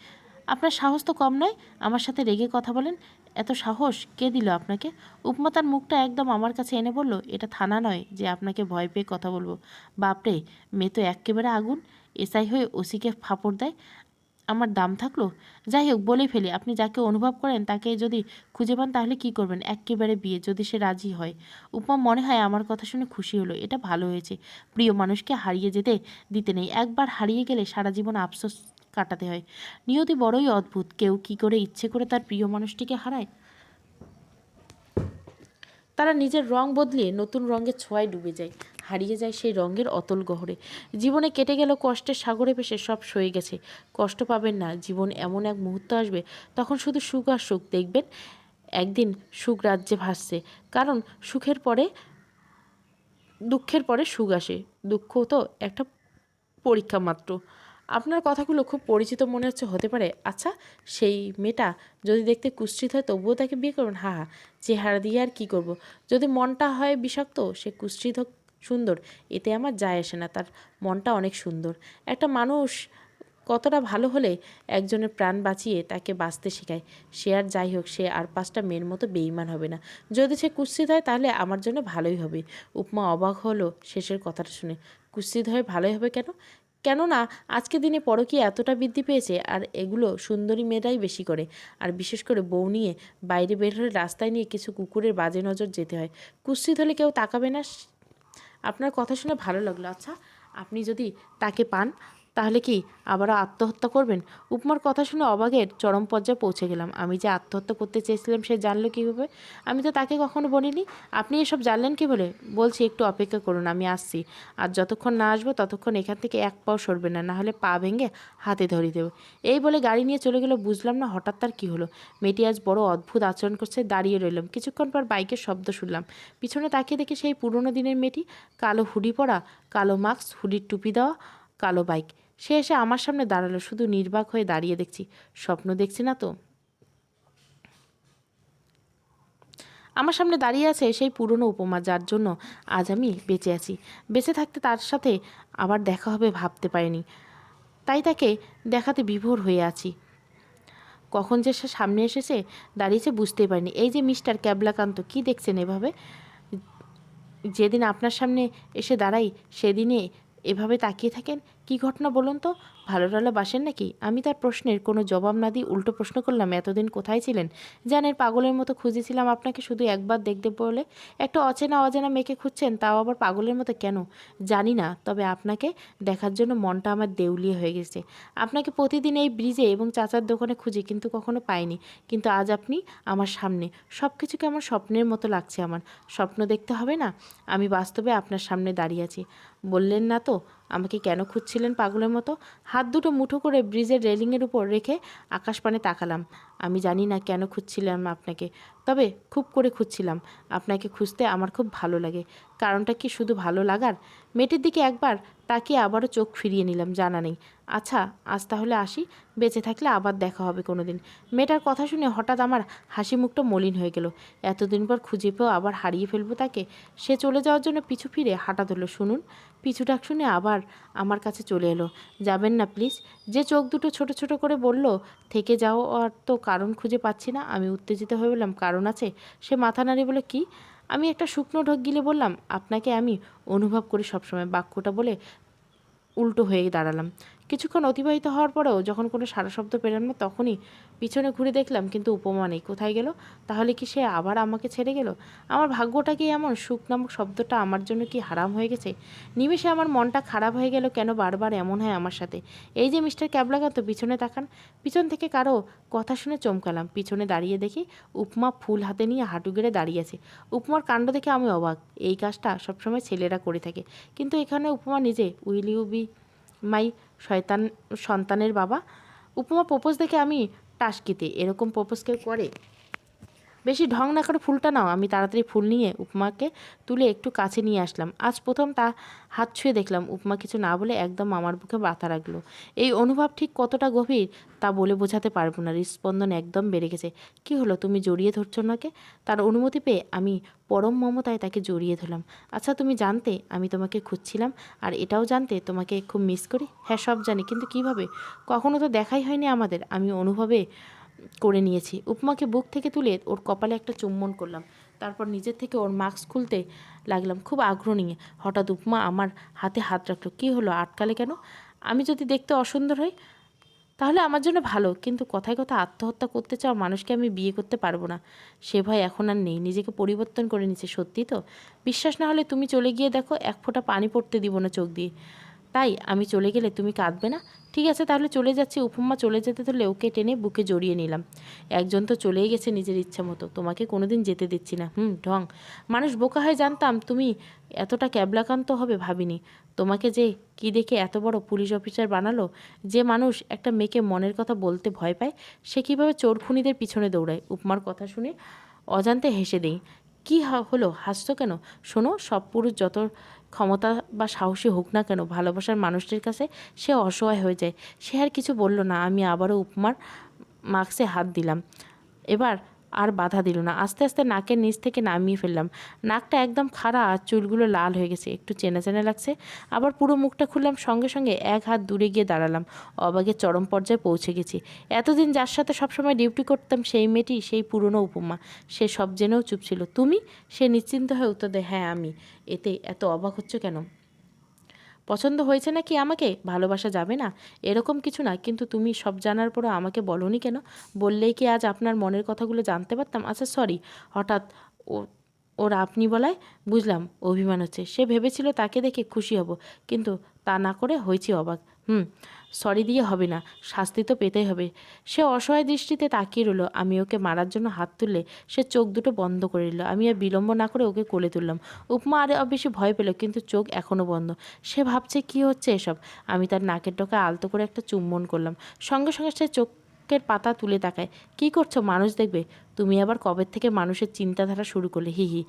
আপনার সাহস তো কম নয়, আমার সাথে রেগে কথা বলেন। এত সাহস কে দিল আপনাকে? উপমা তার মুখটা একদম আমার কাছে এনে বলল, এটা থানা নয় যে আপনাকে ভয় পেয়ে কথা বলবো। বাপরে, মেয়ে তো এক্কেবারে আগুন। এসআই হয়ে ওসিকে ফাপড় দেয়। আমার দাম থাকলো। যাই হোক, বলে ফেলি, আপনি যাকে অনুভব করেন তাকে যদি খুঁজে পান তাহলে কি করবেন? এক্কেবারে বিয়ে, যদি সে রাজি হয়। উপমা মনে হয় আমার কথা শুনে খুশি হলো। এটা ভালো হয়েছে। প্রিয় মানুষকে হারিয়ে যেতে দিতে নেই। একবার হারিয়ে গেলে সারা জীবন আফসোস কাটাতে হয়। নিয়তি বড়ই অদ্ভুত। কেউ কি করে ইচ্ছে করে তার প্রিয় মানুষটিকে হারায়? তারা নিজের রং বদলিয়ে নতুন রঙের ছোঁয়ায় ডুবে যায়, হারিয়ে যায় সেই রঙের অতল গহরে। জীবনে কেটে গেল কষ্টের সাগরে ভেসে, সব সয়ে গেছে। কষ্ট পাবেন না। জীবন এমন এক মুহূর্ত আসবে, তখন শুধু সুখ আর সুখ দেখবেন। একদিন সুখ রাজ্যে ভাসছে। কারণ দুঃখের পরে সুখ আসে। দুঃখ তো একটা পরীক্ষা মাত্র। আপনার কথাগুলো খুব পরিচিত মনে হচ্ছে। হতে পারে। আচ্ছা, সেই মেয়েটা যদি দেখতে কুৎসিত হয় তবুও তাকে বিয়ে করবেন? হা হা, চেহারা দিয়ে আর কি করব? যদি মনটা হয় বিষাক্ত, সে কুৎসিত হোক সুন্দর, এতে আমার যায় আসে না। তার মনটা অনেক সুন্দর। একটা মানুষ কতটা ভালো হলে একজনের প্রাণ বাঁচিয়ে তাকে বাঁচতে শেখায়। সে আর যাই হোক, সে আর 5টা মেয়ের মতো বেঈমান হবে না। যদি সে কুৎসিত হয় তাহলে আমার জন্য ভালোই হবে। উপমা অবাক হলো শেষের কথাটা শুনে। কুৎসিত হয়ে ভালোই হবে কেন? কেননা আজকের দিনে পরকীয়া এতটা বৃদ্ধি পেয়েছে, আর এগুলো সুন্দরী মেয়েরাই বেশি করে। আর বিশেষ করে বউ নিয়ে বাইরে বের হলে রাস্তায় নিয়ে কিছু কুকুরের বাজে নজর যেতে হয়। কুৎসিত হলে কেউ তাকাবে না। আপনার কথা শুনে ভালো লাগলো। আচ্ছা, আপনি যদি তাকে পান তাহলে কি আবারও আত্মহত্যা করবেন? উপমার কথা শুনে অবাকের চরম পর্যায়ে পৌঁছে গেলাম। আমি যে আত্মহত্যা করতে চেয়েছিলাম সে জানলো কীভাবে? আমি তো তাকে কখনো বলিনি। আপনি এসব জানলেন কী বলে? বলছি, একটু অপেক্ষা করুন, আমি আসছি। আর যতক্ষণ না আসবো ততক্ষণ এখান থেকে এক পাও সরবে না, নাহলে পা ভেঙে হাতে ধরিয়ে দেবো। এই বলে গাড়ি নিয়ে চলে গেল। বুঝলাম না হঠাৎ তার কী হলো। মেয়েটি আজ বড় অদ্ভুত আচরণ করছে। দাঁড়িয়ে রইলাম। কিছুক্ষণ পর বাইকের শব্দ শুনলাম। পিছনে তাকিয়ে দেখি সেই পুরনো দিনের মেয়েটি। কালো হুডি পরা, কালো মাস্ক, হুডির টুপি দেওয়া, কালো বাইক। সে এসে আমার সামনে দাঁড়ালো। শুধু নির্বাক হয়ে দাঁড়িয়ে দেখছি। স্বপ্ন দেখছি না তো? আমার সামনে দাঁড়িয়ে আছে সেই পুরনো উপমা, যার জন্য আজ আমি বেঁচে আছি। বেঁচে থাকতে তার সাথে আবার দেখা হবে ভাবতে পারিনি। তাই তাকে দেখাতে বিভোর হয়ে আছি। কখন যে সে সামনে এসেছে দাঁড়িয়েছে বুঝতেই পারিনি। এই যে মিস্টার ক্যাবলাকান্ত, কি দেখছেন এভাবে? যেদিন আপনার সামনে এসে দাঁড়াই সেদিনে এভাবে তাকিয়ে থাকেন? কি ঘটনা বলুন তো? ভালো টালো বাসেন নাকি? আমি তার প্রশ্নের কোনো জবাব না দিয়ে উল্টো প্রশ্ন করলাম, এতদিন কোথায় ছিলেন? জানেন, পাগলের মতো খুঁজেছিলাম আপনাকে, শুধু একবার দেখতে বলে। একটা অচেনা অজানা মেয়েকে খুঁজছেন, তাও আবার পাগলের মতো কেন জানি না। তবে আপনাকে দেখার জন্য মনটা আমার দেউলিয়ে হয়ে গেছে। আপনাকে প্রতিদিন এই ব্রিজে এবং চাচার দোকানে খুঁজি, কিন্তু কখনো পাইনি। কিন্তু আজ আপনি আমার সামনে। সব কিছু কেমন স্বপ্নের মতো লাগছে আমার। স্বপ্ন দেখতে হবে না, আমি বাস্তবে আপনার সামনে দাঁড়িয়ে আছি। বললেন না তো আমাকে কেন খুঁজছিলেন পাগলের মতো? হাত দুটো মুঠো করে ব্রিজের রেলিংয়ের উপর রেখে আকাশপানে তাকালাম। আমি জানি না কেন খুঁজছিলাম আপনাকে, তবে খুব করে খুঁজছিলাম। আপনাকে খুঁজতে আমার খুব ভালো লাগে। কারণটা কি শুধু ভালো লাগার? মেয়েটির দিকে একবার তাকিয়ে আবারও চোখ ফিরিয়ে নিলাম। জানা নেই। আচ্ছা, আজ তাহলে আসি। বেঁচে থাকলে আবার দেখা হবে কোনো দিন। মেয়েটার কথা শুনে হঠাৎ আমার হাসি মুখটা মলিন হয়ে গেল। এতদিন পর খুঁজে পেয়েও আবার হারিয়ে ফেলবো তাকে। সে চলে যাওয়ার জন্য পিছু ফিরে হাঁটা ধরল। শুনুন। পিছু ডাক শুনে আবার আমার কাছে চলে এলো। যাবেন না প্লিজ? যে চোখ দুটো ছোট ছোট করে বলল, থেকে যাও। আর তো কারণ খুঁজে পাচ্ছি না। আমি উত্তেজিত হয়ে বললাম, কারণ আছে। সে মাথা নাড়িয়ে বলে, কি? আমি একটা শুকনো ঢোক গিলে বললাম, আপনাকে আমি অনুভব করি সবসময়। বাক্যটা বলে উল্টো হয়ে দাঁড়ালাম। কিছুক্ষণ অতিবাহিত হওয়ার পরেও যখন কোনো সারা শব্দ পেলাম না, তখনই পিছনে ঘুরে দেখলাম, কিন্তু উপমা নেই। কোথায় গেল? তাহলে কি সে আবার আমাকে ছেড়ে গেল? আমার ভাগ্যটা কি এমন? সুখ নামক শব্দটা আমার জন্য কি হারাম হয়ে গেছে? নিমেষে আমার মনটা খারাপ হয়ে গেল। কেন বারবার এমন হয় আমার সাথে? এই যে মিস্টার ক্যাবলাকান্ত, পিছনে তাকান। পিছন থেকে কারো কথা শুনে চমকালাম। পিছনে দাঁড়িয়ে দেখি উপমা ফুল হাতে নিয়ে হাঁটু গেড়ে দাঁড়িয়ে আছে। উপমার কাণ্ড দেখে আমি অবাক। এই কাজটা সবসময় ছেলেরা করে থাকে, কিন্তু এখানে উপমা নিজে। উইল ইউ বি মাই সন্তানের বাবা? উপমা প্রপোজ দেখে আমি টাসকিতে। এরকম প্রপোজ কেউ করে? বেশি ঢং না করে ফুলটা নাও। আমি তাড়াতাড়ি ফুল নিয়ে উপমাকে তুলে একটু কাছে নিয়ে আসলাম। আজ প্রথম তা হাত ছুঁয়ে দেখলাম উপমা কিছু না বলে একদম আমার বুকে মাথা রাখলো। এই অনুভব ঠিক কতটা গভীর তা বলে বোঝাতে পারবো না। হৃৎস্পন্দন একদম বেড়ে গেছে। কি হলো, তুমি জড়িয়ে ধরছো নাকে? তার অনুমতি পেয়ে আমি পরম মমতায় তাকে জড়িয়ে ধরলাম। আচ্ছা, তুমি জানতে আমি তোমাকে খুঁজছিলাম, আর এটাও জানতে তোমাকে খুব মিস করি? হ্যাঁ, সব জানি, কিন্তু কিভাবে? কখনো তো দেখাই হয়নি আমাদের। আমি অনুভবে করে নিয়েছি। উপমাকে বুক থেকে তুলে ওর কপালে একটা চুম্বন করলাম। তারপর নিজের থেকে ওর মাস্ক খুলতে লাগলাম খুব আগ্রহ নিয়ে। হঠাৎ উপমা আমার হাতে হাত রাখলো। কী হলো, আটকালে কেন? আমি যদি দেখতে অসুন্দর হই তাহলে আমার জন্য ভালো, কিন্তু কথায় কথা আত্মহত্যা করতে চাও মানুষকে আমি বিয়ে করতে পারবো না। সে ভয় এখন আর নেই। নিজেকে পরিবর্তন করে নিচ্ছে। সত্যি তো? বিশ্বাস না হলে তুমি চলে গিয়ে দেখো, এক ফোঁটা পানি পড়তে দিব না চোখ দিয়ে। তাই আমি চলে গেলে তুমি কাঁদবে না? ঠিক আছে, তাহলে চলে যাচ্ছি। উপমা চলে যেতে ধরলে ওকে টেনে বুকে জড়িয়ে নিলাম। একজন তো চলেই গেছে নিজের ইচ্ছা মতো, তোমাকে কোনোদিন যেতে দিচ্ছি না। ঢং। মানুষ বোকা হয় জানতাম, তুমি এতটা ক্যাবলাকান্ত হবে ভাবিনি। তোমাকে যে কি দেখে এত বড় পুলিশ অফিসার বানালো। যে মানুষ একটা মেয়েকে মনের কথা বলতে ভয় পায়, সে কীভাবে চোর খুনিদের পিছনে দৌড়ায়। উপমার কথা শুনে অজান্তে হেসে দেই। কী হলো, হাসছো কেন? শোনো, সব পুরুষ যত ক্ষমতা বা সাহসী হোক না কেন, ভালোবাসার মানুষটির কাছে সে অসহায় হয়ে যায়। সে আর কিছু বলল না। আমি আবারও উপমার মাস্কে হাত দিলাম। এবার আর বাধা দিল না। আস্তে আস্তে নাকের নিচ থেকে নামিয়ে ফেললাম। নাকটা একদম খাড়া আর চুলগুলো লাল হয়ে গেছে, একটু চেনা চেনা লাগছে। আবার পুরো মুখটা খুললাম। সঙ্গে সঙ্গে এক হাত দূরে গিয়ে দাঁড়ালাম। অবাগের চরম পর্যায়ে পৌঁছে গেছি। এতদিন যার সাথে সবসময় ডিউটি করতাম, সেই মেয়েটি, সেই পুরনো উপমা। সে সব জেনেও চুপ ছিল। তুমি? সে নিশ্চিন্ত হয়ে উত্তর দেয়, হ্যাঁ আমি। এতে এত অবাক হচ্ছ কেন? পছন্দ হয়েছে নাকি আমাকে? ভালোবাসা যাবে না এরকম কিছু না, কিন্তু তুমি সব জানার পরও আমাকে বলোনি কেন? বললেই কি আজ আপনার মনের কথাগুলো জানতে পারতাম। আচ্ছা সরি। হঠাৎ ও ওর আপনি বলায় বুঝলাম অভিমান হচ্ছে। সে ভেবেছিল তাকে দেখে খুশি হব, কিন্তু তা না করে হয়েছি অবাক। সরি দিয়ে হবে না, শাস্তি তো পেতেই হবে। সে অসহায় দৃষ্টিতে তাকিয়ে রইল। আমি ওকে মারার জন্য হাত তুললে সে চোখ দুটো বন্ধ করে নিল। আমি আর বিলম্ব না করে ওকে কোলে তুললাম। উপমা আরে বেশি ভয় পেল, কিন্তু চোখ এখনও বন্ধ। সে ভাবছে কি হচ্ছে এসব। আমি তার নাকের ডগায় আলতো করে একটা চুম্বন করলাম। সঙ্গে সঙ্গে সে চোখের পাতা তুলে তাকায়। কি করছো, মানুষ দেখবে? তুমি আবার কবে থেকে মানুষের চিন্তাধারা শুরু করলে? হি হি।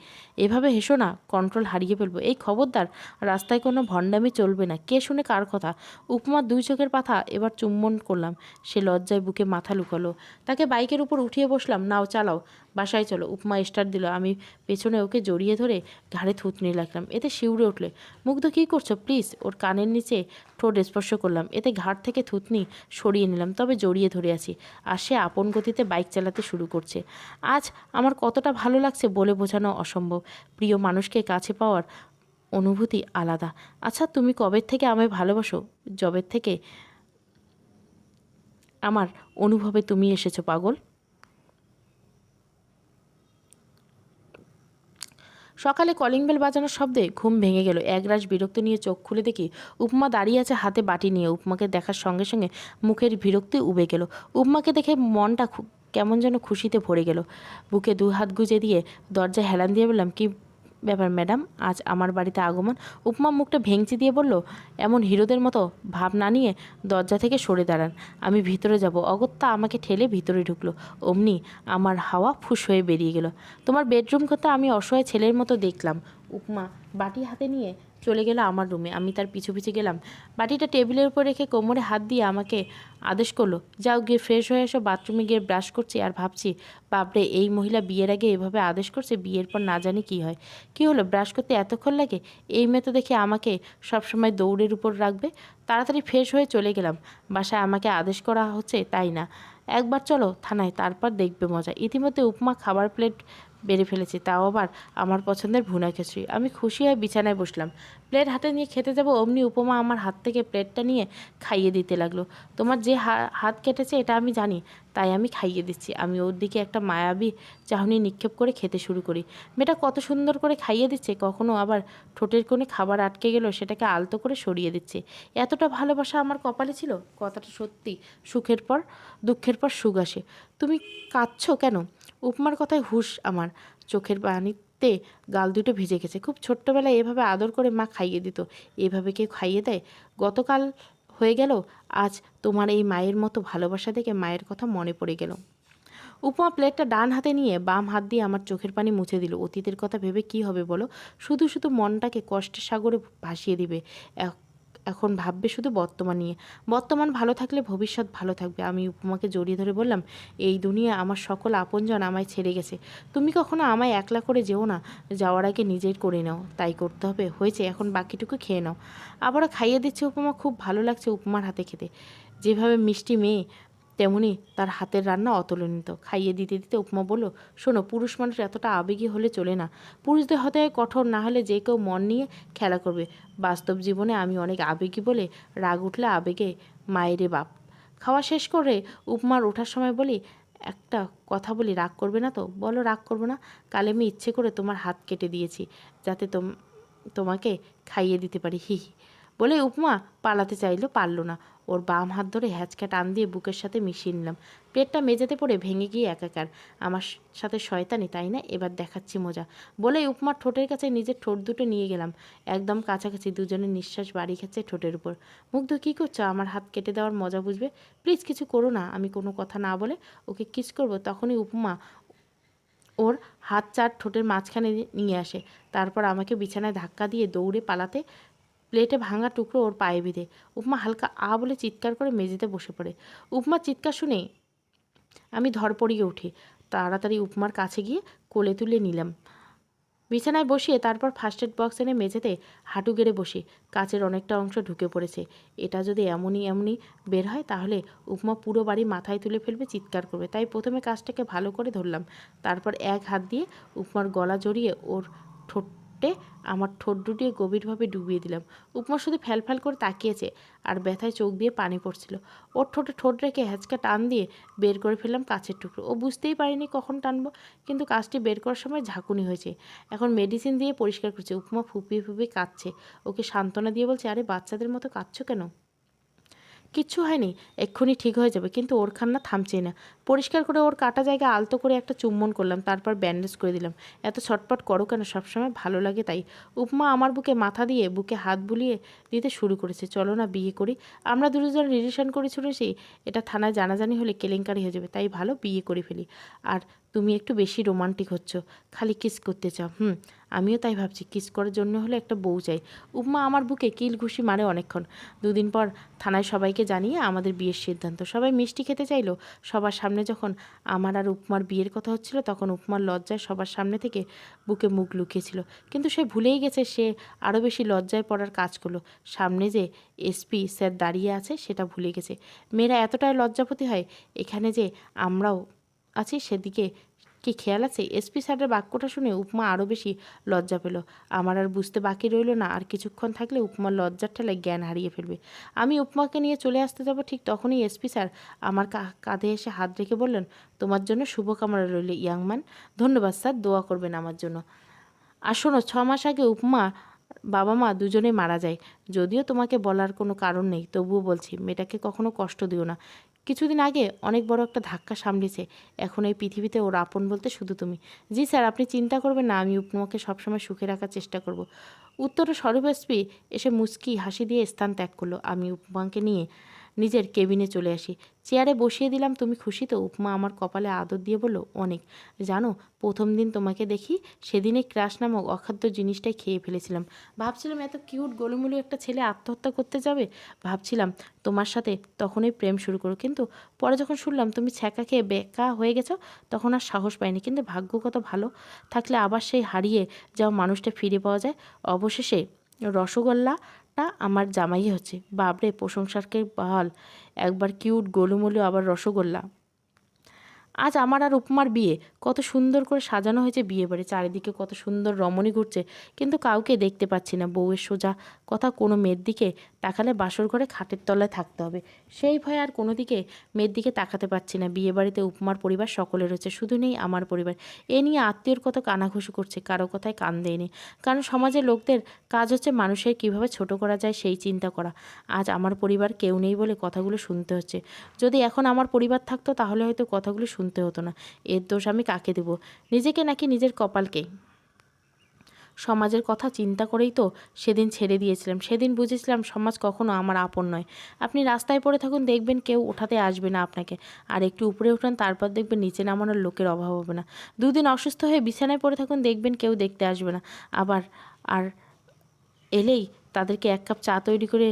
এভাবে হেসো না, কন্ট্রোল হারিয়ে ফেলবো। এই খবরদার, রাস্তায় কোনো ভণ্ডামি চলবে না। কে শুনে কার কথা? উপমার দুই চোখের পাতা এবার চুম্বন করলাম। সে লজ্জায় বুকে মাথা লুকালো। তাকে বাইকের উপর উঠিয়ে বসলাম। নাও চালাও, বাসায় চলো। উপমা স্টার্ট দিল। আমি পেছনে ওকে জড়িয়ে ধরে ঘাড়ে থুতনি লাগলাম। এতে শিউরে উঠলে। মুগ্ধ, কী করছো? প্লিজ। ওর কানের নিচে ঠোঁট স্পর্শ করলাম। এতে ঘাড় থেকে থুতনি সরিয়ে নিলাম, তবে জড়িয়ে ধরে আছি। আর সে আপন গতিতে বাইক চালাতে শুরু করছে। আজ আমার কতটা ভালো লাগছে বলে বোঝানো অসম্ভব। প্রিয় মানুষকে কাছে পাওয়ার অনুভূতি আলাদা। আচ্ছা, তুমি কবে থেকে আমায় ভালোবাসো? যবে থেকে আমার অনুভবে তুমি এসেছো পাগল। সকালে কলিং বেল বাজানোর শব্দে ঘুম ভেঙে গেল। একরাশ বিরক্ত নিয়ে চোখ খুলে দেখি উপমা দাঁড়িয়ে আছে হাতে বাটি নিয়ে। উপমাকে দেখার সঙ্গে সঙ্গে মুখের বিরক্তি উবে গেল। উপমাকে দেখে মনটা কেমন যেন খুশিতে ভরে গেল। বুকে দু হাত গুজে দিয়ে দরজায় হেলান দিয়ে বললাম, কি ব্যাপার ম্যাডাম, আজ আমার বাড়িতে আগমন? উপমা মুখটা ভেঙচি দিয়ে বলল, এমন হিরোদের মতো ভাব না নিয়ে দরজা থেকে সরে দাঁড়ান, আমি ভিতরে যাব। অগত্যা আমাকে ঠেলে ভিতরে ঢুকলো। অমনি আমার হাওয়া ফুস হয়ে বেরিয়ে গেল। তোমার বেডরুম কথা আমি অসহায় ছেলের মতো দেখলাম। উপমা বাটি হাতে নিয়ে চলে গেল আমার রুমে। আমি তার পিছু পিছু গেলাম। বাটিটা টেবিলের উপর রেখে কোমরে হাত দিয়ে আমাকে আদেশ করলো, যাও গিয়ে ফ্রেশ হয়ে এসো। বাথরুমে গিয়ে ব্রাশ করছি আর ভাবছি, বাপরে, এই মহিলা বিয়ের আগে এভাবে আদেশ করছে, বিয়ের পর না জানি কি হয়। কি হলো, ব্রাশ করতে এতক্ষণ লাগে? এই মেয়ে তো দেখে আমাকে সবসময় দৌড়ের উপর রাখবে। তাড়াতাড়ি ফ্রেশ হয়ে চলে গেলাম। বাসায় আমাকে আদেশ করা হচ্ছে তাই না, একবার চলো থানায়, তারপর দেখবে মজা। ইতিমধ্যে উপমা খাবার প্লেট বেড়ে ফেলেছে, তাও আবার আমার পছন্দের ভুনা খিচুড়ি। আমি খুশি হয়ে বিছানায় বসলাম। প্লেট হাতে নিয়ে খেতে যাব, অমনি উপমা আমার হাত থেকে প্লেটটা নিয়ে খাইয়ে দিতে লাগলো। তোমার যে হাত কেটেছে এটা আমি জানি, তাই আমি খাইয়ে দিচ্ছি। আমি ওর দিকে একটা মায়াবী চাহনি নিক্ষেপ করে খেতে শুরু করি। মেয়েটা কত সুন্দর করে খাইয়ে দিচ্ছে, কখনো আবার ঠোঁটের কোণে খাবার আটকে গেল সেটাকে আলতো করে সরিয়ে দিচ্ছে। এতটা ভালোবাসা আমার কপালে ছিল। কথাটা সত্যি, সুখের পর দুঃখের পর সুখ আসে। তুমি কাঁদছো কেন? উপমার কথায় হুঁশ আমার। চোখের পানিতে গাল দুটো ভিজে গেছে। খুব ছোট্টবেলায় এভাবে আদর করে মা খাইয়ে দিত। এভাবে কেউ খাইয়ে দেয়? গতকাল হয়ে গেল, আজ তোমার এই মায়ের মতো ভালোবাসা দেখে মায়ের কথা মনে পড়ে গেল। উপমা প্লেটটা ডান হাতে নিয়ে বাম হাত দিয়ে আমার চোখের পানি মুছে দিল। অতীতের কথা ভেবে কি হবে বলো, শুধু শুধু মনটাকে কষ্টের সাগরে ভাসিয়ে দিবে। এখন ভাববে শুধু বর্তমান নিয়ে। বর্তমান ভালো থাকলে ভবিষ্যৎ ভালো থাকবে। আমি উপমাকে জড়িয়ে ধরে বললাম, এই দুনিয়া আমার সকল আপনজন আমায় ছেড়ে গেছে, তুমি কখনো আমায় একলা করে যেও না, যাওয়ার আগে নিজের করে নাও। তাই করতে হবে, হয়েছে, এখন বাকিটুকু খেয়ে নাও। আবারও খাইয়ে দিচ্ছে উপমা। খুব ভালো লাগছে উপমার হাতে খেতে। যেভাবে মিষ্টি মেয়ে, তেমনি তার হাতের রান্না অতুলনীয়। খাইয়ে দিতে দিতে উপমা বলল, শোনো, পুরুষ মানুষ এতটা আবেগী হলে চলে না। পুরুষদের হতে হয় কঠোর, না হলে যে কেউ মন নিয়ে খেলা করবে। বাস্তব জীবনে আমি অনেক আবেগী বলে রাগ উঠলে আবেগে মায়েরে বাপ। খাওয়া শেষ করে উপমার ওঠার সময় বলি, একটা কথা বলি, রাগ করবে না তো? বলো, রাগ করবো না। কাল আমি ইচ্ছে করে তোমার হাত কেটে দিয়েছি যাতে তোমাকে খাইয়ে দিতে পারি, হি হি বলে উপমা পালাতে চাইলো, পারল না। ওর বাম হাত ধরে হ্যাঁচকা টান দিয়ে বুকের সাথে মিশিয়ে নিলাম। পেটটা মেঝেতে পড়ে ভেঙে গিয়ে একাকার। আমার সাথে শয়তানি, তাই না? এবার দেখাচ্ছি মজা বলেই উপমার ঠোঁটের কাছে নিজের ঠোঁট দুটো নিয়ে গেলাম। একদম কাছাকাছি, দুজনের নিঃশ্বাস বাড়ি খাচ্ছে ঠোঁটের উপর। মুগ্ধ, কী করছো? আমার হাত কেটে দেওয়ার মজা বুঝবে, প্লিজ কিছু করো না। আমি কোনো কথা না বলে ওকে কিস করবো, তখনই উপমা ওর হাত চার ঠোঁটের মাঝখানে নিয়ে আসে। তারপর আমাকে বিছানায় ধাক্কা দিয়ে দৌড়ে পালাতে প্লেটে ভাঙা টুকরো ওর পায়ে বিঁধে উপমা হালকা বলে চিৎকার করে মেঝেতে বসে পড়ে। উপমার চিৎকার শুনে আমি ধরপড়িয়ে উঠি। তাড়াতাড়ি উপমার কাছে গিয়ে কোলে তুলে নিলাম, বিছানায় বসিয়ে তারপর ফার্স্ট এড বক্স এনে মেঝেতে হাঁটু গেড়ে বসি। কাচের অনেকটা অংশ ঢুকে পড়েছে। এটা যদি এমনই বের হয় তাহলে উপমা পুরো বাড়ি মাথায় তুলে ফেলবে, চিৎকার করবে। তাই প্রথমে কাজটাকে ভালো করে ধরলাম, তারপর এক হাত দিয়ে উপমার গলা জড়িয়ে ওর ঠোঁটে আমার ঠোঁট ডুটিয়ে গভীরভাবে ডুবিয়ে দিলাম। উপমা শুধু ফ্যালফ্যাল করে তাকিয়েছে আর ব্যথায় চোখ দিয়ে পানি পড়ছিল। ওর ঠোঁটে ঠোঁট রেখে হ্যাঁচকা টান দিয়ে বের করে ফেললাম কাচের টুকরো। ও বুঝতেই পারিনি কখন টানবো, কিন্তু কাজটি বের করার সময় ঝাঁকুনি হয়েছে। এখন মেডিসিন দিয়ে পরিষ্কার করছে। উপমা ফুপিয়ে ফুপিয়ে কাঁদছে। ওকে সান্ত্বনা দিয়ে বলছে, আরে বাচ্চাদের মতো কাঁদছো কেন? কিচ্ছু হয়নি, এক্ষুনি ঠিক হয়ে যাবে। কিন্তু ওর কান্না থামছে না। পরিষ্কার করে ওর কাটা জায়গায় আলতো করে একটা চুম্বন করলাম, তারপর ব্যান্ডেজ করে দিলাম। এত ছটপট করো কেন? সবসময় ভালো লাগে তাই। উপমা আমার বুকে মাথা দিয়ে বুকে হাত বুলিয়ে দিতে শুরু করেছে। চলো না বিয়ে করি, আমরা দুজন রিলেশন করে শুনেছি এটা থানায় জানাজানি হলে কেলেঙ্কারি হয়ে যাবে, তাই ভালো বিয়ে করে ফেলি। আর তুমি একটু বেশি রোমান্টিক হচ্ছ, খালি কিস করতে চাও। আমিও তাই ভাবছি, কিস করার জন্য হলে একটা বউ চাই। উপমা আমার বুকে কিল ঘুষি মারে অনেকক্ষণ। দুদিন পর থানায় সবাইকে জানিয়ে আমাদের বিয়ের সিদ্ধান্ত। সবাই মিষ্টি খেতে চাইলো। সবার সামনে যখন আমার আর উপমার বিয়ের কথা হচ্ছিল, তখন উপমার লজ্জায় সবার সামনে থেকে বুকে মুখ লুকিয়েছিল। কিন্তু সে ভুলেই গেছে সে আরও বেশি লজ্জায় পড়ার কাজ করলো। সামনে যে এসপি স্যার দাঁড়িয়ে আছে সেটা ভুলে গেছে। মেয়েরা এতটাই লজ্জাপতি হয়, এখানে যে আমরাও আছি সেদিকে কি খেয়াল আছে? এসপি স্যারের বাক্যটা শুনে উপমা আরও বেশি লজ্জা পেল। আমার আর বুঝতে বাকি রইল না, আর কিছুক্ষণ থাকলে উপমার লজ্জার ঠেলায় জ্ঞান হারিয়ে ফেলবে। আমি উপমাকে নিয়ে চলে আসতে যাব, ঠিক তখনই এসপি স্যার আমার কাঁধে এসে হাত রেখে বললেন, তোমার জন্য শুভকামনা রইল ইয়াংম্যান। ধন্যবাদ স্যার, দোয়া করবেন আমার জন্য। আর শোনো, 6 মাস আগে উপমা বাবা মা দুজনেই মারা যায়। যদিও তোমাকে বলার কোনো কারণ নেই, তবুও বলছি, মেয়েটাকে কখনো কষ্ট দিও না। কিছুদিন আগে অনেক বড় একটা ধাক্কা সামলেছে। এখন এই পৃথিবীতে ওর আপন বলতে শুধু তুমি। জি স্যার, আপনি চিন্তা করবেন না, আমি উপমাকে সবসময় সুখে রাখার চেষ্টা করব। উত্তরে স্বরূপ এসপি এসে মুচকি হাসি দিয়ে স্থান ত্যাগ করলো। আমি উপমাকে নিয়ে নিজের কেবিনে চলে আসি। চেয়ারে বসিয়ে দিলাম। তুমি খুশি তো? উপমা আমার কপালে আদর দিয়ে বলল, অনেক। জানো, প্রথম দিন তোমাকে দেখি সেদিনে ক্রাশ নামক অখাদ্য জিনিসটাই খেয়ে ফেলেছিলাম। ভাবছিলাম এত কিউট গোলুমুলু একটা ছেলে আত্মহত্যা করতে যাবে। ভাবছিলাম তোমার সাথে তখনই প্রেম শুরু করো, কিন্তু পরে যখন শুনলাম তুমি ছ্যাঁকা খেয়ে বেকা হয়ে গেছো, তখন আর সাহস পাইনি। কিন্তু ভাগ্য কত ভালো, থাকলে আবার সেই হারিয়ে যাওয়া মানুষটা ফিরে পাওয়া যায়। অবশেষে রসগোল্লাটা আমার জামাই হচ্ছে। বাবরে, প্রশংসারকে বহাল। একবার কিউট গোলুমলু, আবার রসগোল্লা। আজ আমার আর উপমার বিয়ে। কত সুন্দর করে সাজানো হয়েছে বিয়ে বাড়ি, চারিদিকে কত সুন্দর রমণী ঘুরছে, কিন্তু কাউকে দেখতে পাচ্ছি না। বউয়ের সোজা কথা, কোনো মেয়ের দিকে তাকালে বাসর ঘরে খাটের তলায় থাকতে হবে, সেই ভয়ে আর কোনো দিকে মেয়ের দিকে তাকাতে পারছি না। বিয়ে বাড়িতে উপমার পরিবার সকলে রয়েছে, শুধু নেই আমার পরিবার। এ নিয়ে আত্মীয়র কত কানাঘুষি করছে, কারো কথায় কান দেয়নি। কারণ সমাজের লোকদের কাজ হচ্ছে মানুষের কীভাবে ছোট করা যায় সেই চিন্তা করা। আজ আমার পরিবার কেউ নেই বলে কথাগুলো শুনতে হচ্ছে। যদি এখন আমার পরিবার থাকতো তাহলে হয়তো কথাগুলো শুনতে হতো না। এর দোষ আমি কাকে দেব? নিজেকে নাকি নিজের কপালকে? সমাজের কথা চিন্তা করেই তো সেদিন ছেড়ে দিয়েছিলাম। সেদিন বুঝেছিলাম সমাজ কখনো আমার আপন নয়। আপনি রাস্তায় পড়ে থাকুন, দেখবেন কেউ উঠাতে আসবে না আপনাকে। আর একটু উপরে উঠান, তারপর দেখবেন নিচে নামানোর লোকের অভাব হবে না। দুদিন অসুস্থ হয়ে বিছানায় পড়ে থাকুন, দেখবেন কেউ দেখতে আসবে না। আবার আর এলেই তাদেরকে এক কাপ চা তৈরি করে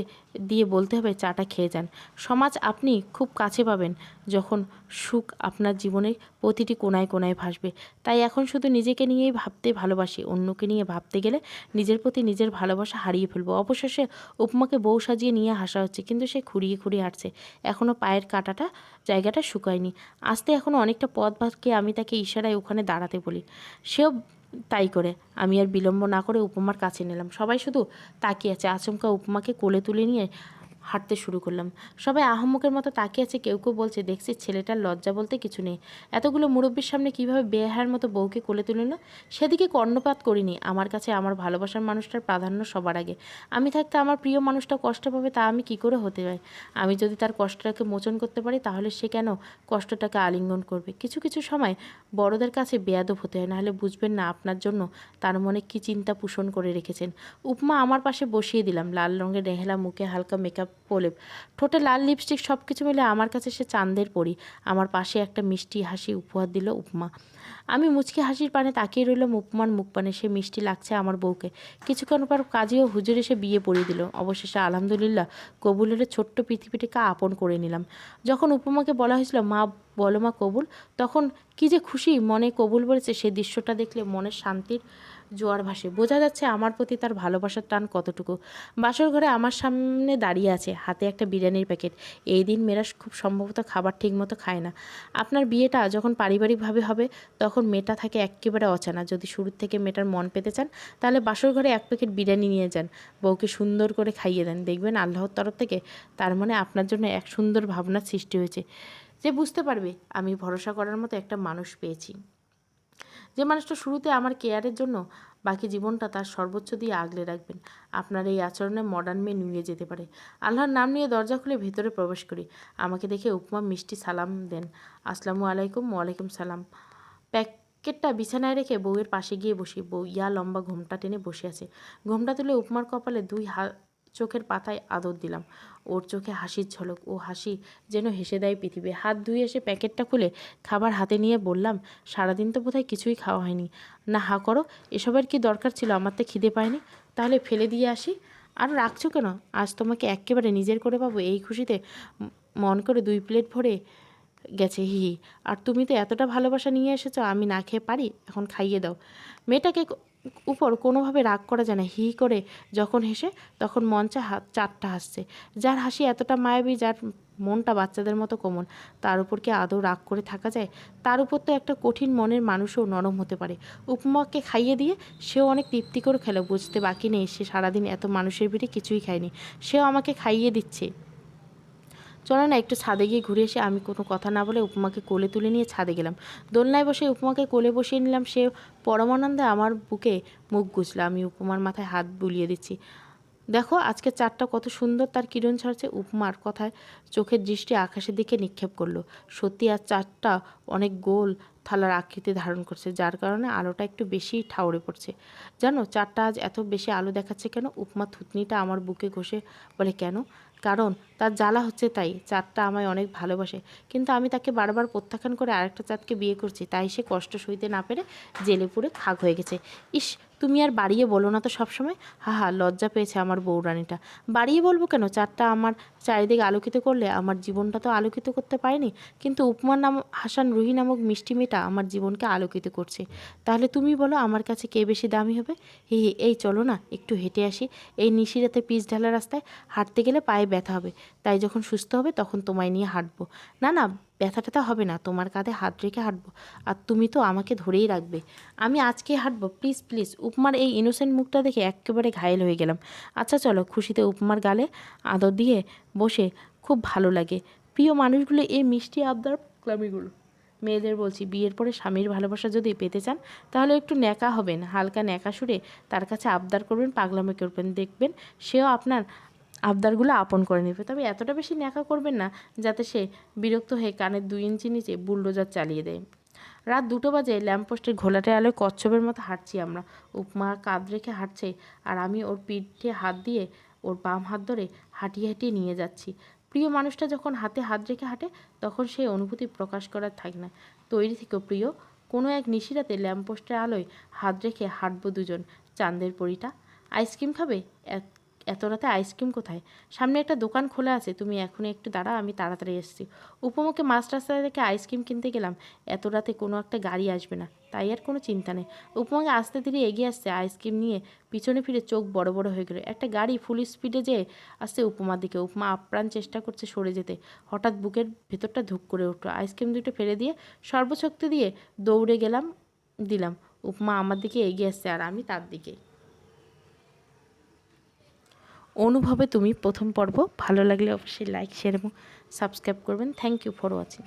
দিয়ে বলতে হবে চাটা খেয়ে যান। সমাজ আপনি খুব কাছে পাবেন যখন সুখ আপনার জীবনের প্রতিটি কোণায় কোণায় ভাসবে। তাই এখন শুধু নিজেকে নিয়েই ভাবতে ভালোবাসি। অন্যকে নিয়ে ভাবতে গেলে নিজের প্রতি নিজের ভালোবাসা হারিয়ে ফেলবো। অবশেষে উপমাকে বউ সাজিয়ে নিয়ে হাসা হচ্ছে, কিন্তু সে খুঁড়িয়ে খুঁড়িয়ে হাঁটছে। এখনও পায়ের কাঁটাটা জায়গাটা শুকায়নি। আসতে এখনও অনেকটা পথ বাকি। আমি তাকে ইশারায় ওখানে দাঁড়াতে বলি। সেও তাই করে। আমি আর বিলম্ব না করে উপমার কাছে নিলাম। সবাই শুধু তাকিয়ে আছে। আচমকা উপমাকে কোলে তুলে নিয়ে হাঁটতে শুরু করলাম। সবাই আহাম্মকের মতো তাকিয়ে আছে। কেউ কেউ বলছে, দেখছি ছেলেটার লজ্জা বলতে কিছু নেই, এতগুলো মুরব্বির সামনে কীভাবে বেহায়ার মতো বউকে কোলে তুলে না। সেদিকে কর্ণপাত করিনি। আমার কাছে আমার ভালোবাসার মানুষটার প্রাধান্য সবার আগে। আমি থাকতে আমার প্রিয় মানুষটা কষ্ট পাবে, তা আমি কি করে হতে পারি? আমি যদি তার কষ্টটাকে মোচন করতে পারি, তাহলে সে কেন কষ্টটাকে আলিঙ্গন করবে? কিছু কিছু সময় বড়দের কাছে বেয়াদব হতে হয়, নাহলে বুঝবেন না আপনার জন্য তার মনে কী চিন্তা পোষণ করে রেখেছেন। উপমা আমার পাশে বসিয়ে দিলাম। লাল রঙের রেহেলা, মুখে হালকা মেকআপ, প্রলেপ, ঠোঁটে লাল লিপস্টিক, সব কিছু মিলে আমার কাছে সে চাঁদের পরি। আমার পাশে একটা মিষ্টি হাসি উপহার দিল উপমা। আমি মুচকি হাসির পানে তাকিয়ে রইলাম উপমার মুখ পানে। সে মিষ্টি লাগছে আমার বউকে। কিছুক্ষণ পর কাজী ও হুজুর এসে বিয়ে পড়িয়ে দিল। অবশেষে আলহামদুলিল্লাহ কবুলের ছোট্ট পৃথিবীটিকে আপন করে নিলাম। যখন উপমাকে বলা হয়েছিল, মা বলো মা কবুল, তখন কি যে খুশি মনে কবুল বলেছে, সেই দৃশ্যটা দেখলে মনের শান্তির জোয়ার ভাসে। বোঝা যাচ্ছে আমার প্রতি তার ভালোবাসার টান কতটুকু। বাসর ঘরে আমার সামনে দাঁড়িয়ে আছে, হাতে একটা বিরিয়ানির প্যাকেট। এই দিন মেয়েরা খুব সম্ভবত খাবার ঠিকমতো খায় না। আপনার বিয়েটা যখন পারিবারিকভাবে হবে, তখন মেয়েটা থাকে একেবারে অচানা। যদি শুরুর থেকে মেয়েটার মন পেতে চান, তাহলে বাসর ঘরে এক প্যাকেট বিরিয়ানি নিয়ে যান, বউকে সুন্দর করে খাইয়ে দেন। দেখবেন আল্লাহর তরফ থেকে তার মনে আপনার জন্য এক সুন্দর ভাবনার সৃষ্টি হয়েছে। যে বুঝতে পারবে আমি ভরসা করার মতো একটা মানুষ পেয়েছি। যে মানুষটা শুরুতে আমার কেয়ারের জন্য বাকি জীবনটা তার সর্বোচ্চ দিয়ে আগলে রাখবেন। আপনার এই আচরণে মডার্ন মেয়ে নুয়ে যেতে পারে। আল্লাহর নাম নিয়ে দরজা খুলে ভেতরে প্রবেশ করি। আমাকে দেখে উপমা মিষ্টি সালাম দেন। আসসালামু আলাইকুম। ওয়ালাইকুম সালাম। প্যাকেটটা বিছানায় রেখে বউয়ের পাশে গিয়ে বসি। বউ লম্বা ঘোমটা টেনে বসে আছে। ঘোমটা তুলে উপমার কপালে দুই চোখের পাতায় আদর দিলাম। ওর চোখে হাসির ঝলক। ও হাসি যেন হেসে দেয় পৃথিবী। হাত ধুয়ে এসে প্যাকেটটা খুলে খাবার হাতে নিয়ে বললাম, সারাদিন তো বোধহয় কিছুই খাওয়া হয়নি। না, হা করো। এসবের কি দরকার ছিল? আমার তো খিদে পায়নি। তাহলে ফেলে দিয়ে আসি। আর রাখছো কেন? আজ তোমাকে একেবারে নিজের করে পাবো, এই খুশিতে মন করে 2 প্লেট ভরে গেছে। হি হি। আর তুমি তো এতটা ভালোবাসা নিয়ে এসেছো, আমি না খেয়ে পারি? এখন খাইয়ে দাও। মেয়েটাকে উপর কোনোভাবে রাগ করা যায় না। হি করে যখন হেসে, তখন মঞ্চে চারটা হাসছে। যার হাসি এতটা মায়াবী, যার মনটা বাচ্চাদের মতো কোমল, তার উপর কি আদৌ রাগ করে থাকা যায়? তার উপর তো একটা কঠিন মনের মানুষও নরম হতে পারে। উপমাকে খাইয়ে দিয়ে সেও অনেক তৃপ্তি করে খেলো। বুঝতে বাকি নেই সে সারাদিন এত মানুষের ভিড়ে কিছুই খায়নি। সেও আমাকে খাইয়ে দিচ্ছে। চলো না একটু ছাদে গিয়ে ঘুরে এসে। আমি কোনো কথা না বলে উপমাকে কোলে তুলে নিয়ে ছাদে গেলাম। দোলনায় বসে উপমাকে কোলে বসিয়ে নিলাম। সে পরমানন্দে আমার বুকে মুখ গুজল। আমি উপমার মাথায় হাত বুলিয়ে দিচ্ছি। দেখো আজকে চাঁদটা কত সুন্দর, তার কিরণ ছাড়ছে। উপমার কথায় চোখের দৃষ্টি আকাশের দিকে নিক্ষেপ করলো। সত্যি আজ চাঁদটা অনেক গোল থালার আকৃতি ধারণ করছে, যার কারণে আলোটা একটু বেশি ঠাউরে পড়ছে। জানো চাঁদটা আজ এত বেশি আলো দেখাচ্ছে কেন? উপমা থুতনিটা আমার বুকে ঘষে বলে, কেন? কারণ তার জ্বালা হচ্ছে তাই। চাঁদটা আমায় অনেক ভালোবাসে, কিন্তু আমি তাকে বারবার প্রত্যাখ্যান করে আরেকটা চাঁদকে বিয়ে করছি, তাই সে কষ্ট সইতে না পেরে জেলে পুড়ে খাক হয়ে গেছে। ইস, তুমি আর বাড়িয়ে বলো না তো সবসময়। হা হা, লজ্জা পেয়েছে আমার বউরানিটা। বাড়িয়ে বলবো কেন? চাঁদটা আমার চারিদিকে আলোকিত করলে আমার জীবনটা তো আলোকিত করতে পারেনি, কিন্তু উপমার নাম হাসান রুহি নামক মিষ্টি মেয়েটা আমার জীবনকে আলোকিত করছে। তাহলে তুমি বলো আমার কাছে কে বেশি দামি হবে? হি হি। এই চলো না একটু হেঁটে আসি। এই নিশিরাতে পিচ ঢালা রাস্তায় হাঁটতে গেলে পায়ে ব্যথা হবে, তাই যখন সুস্থ হবে তখন তোমায় নিয়ে হাঁটবো। না না, ব্যথা ট্যাথা হবে না, তোমার কাঁধে হাত রেখে হাঁটবো। আর তুমি তো আমাকে ধরেই রাখবে। আমি আজকে হাঁটবো, প্লিজ প্লিজ। উপমার এই ইনোসেন্ট মুখটা দেখে একেবারে ঘায়েল হয়ে গেলাম। আচ্ছা চলো। খুশিতে উপমার গালে আদর দিয়ে বসে খুব ভালো লাগে। প্রিয় মানুষগুলো এই মিষ্টি আবদার ক্লামিগুলো। মেয়েদের বলছি, বিয়ের পরে স্বামীর ভালোবাসা যদি পেতে চান, তাহলে একটু ন্যাকা হবেন। হালকা ন্যাকা সুরে তার কাছে আবদার করবেন, পাগলামি করবেন। দেখবেন সেও আপনার আবদারগুলো আপন করে নেবে। তবে এতটা বেশি ন্যাকা করবেন না যাতে সে বিরক্ত হয়ে কানের 2 ইঞ্চি নিচে বুলডোজার চালিয়ে দেয়। রাত 2টো বাজে। ল্যাম্পপোস্টের ঘোলাটে আলোয় কচ্ছপের মতো হাঁটছি আমরা। উপমা কাঁধ রেখে হাঁটছে আর আমি ওর পিঠে হাত দিয়ে ওর বাম হাত ধরে হাঁটিয়ে হাঁটিয়ে নিয়ে যাচ্ছি। প্রিয় মানুষটা যখন হাতে হাত রেখে হাঁটে তখন সেই অনুভূতি প্রকাশ করার থাকে না। তৈরি থেকো প্রিয়, কোনো এক নিশিরাতে ল্যাম্পপোস্টের আলোয় হাত রেখে হাঁটবো দুজন। চাঁদের পরিটা। আইসক্রিম খাবে? এত রাতে আইসক্রিম কোথায়? সামনে একটা দোকান খোলা আছে, তুমি এখনই একটু দাঁড়া, আমি তাড়াতাড়ি এসেছি। উপমুখে মাঝ রাস্তা থেকে আইসক্রিম কিনতে গেলাম। এত রাতে কোনো একটা গাড়ি আসবে না, তাই আর কোনো চিন্তা নেই। উপমাকে আস্তে ধীরে এগিয়ে আসছে আইসক্রিম নিয়ে। পিছনে ফিরে চোখ বড় বড় হয়ে গেল। একটা গাড়ি ফুল স্পিডে যেয়ে আসছে উপমার দিকে। উপমা আপ্রাণ চেষ্টা করছে সরে যেতে। হঠাৎ বুকের ভেতরটা ধুক করে উঠল। আইসক্রিম দুটো ফেলে দিয়ে সর্বশক্তি দিয়ে দৌড়ে দিলাম। উপমা আমার দিকে এগিয়ে আসছে আর আমি তার দিকে। অনুভবে তুমি প্রথম পর্ব। ভালো লাগলে অবশ্যই লাইক, শেয়ার এবং সাবস্ক্রাইব করবেন। Thank you for watching.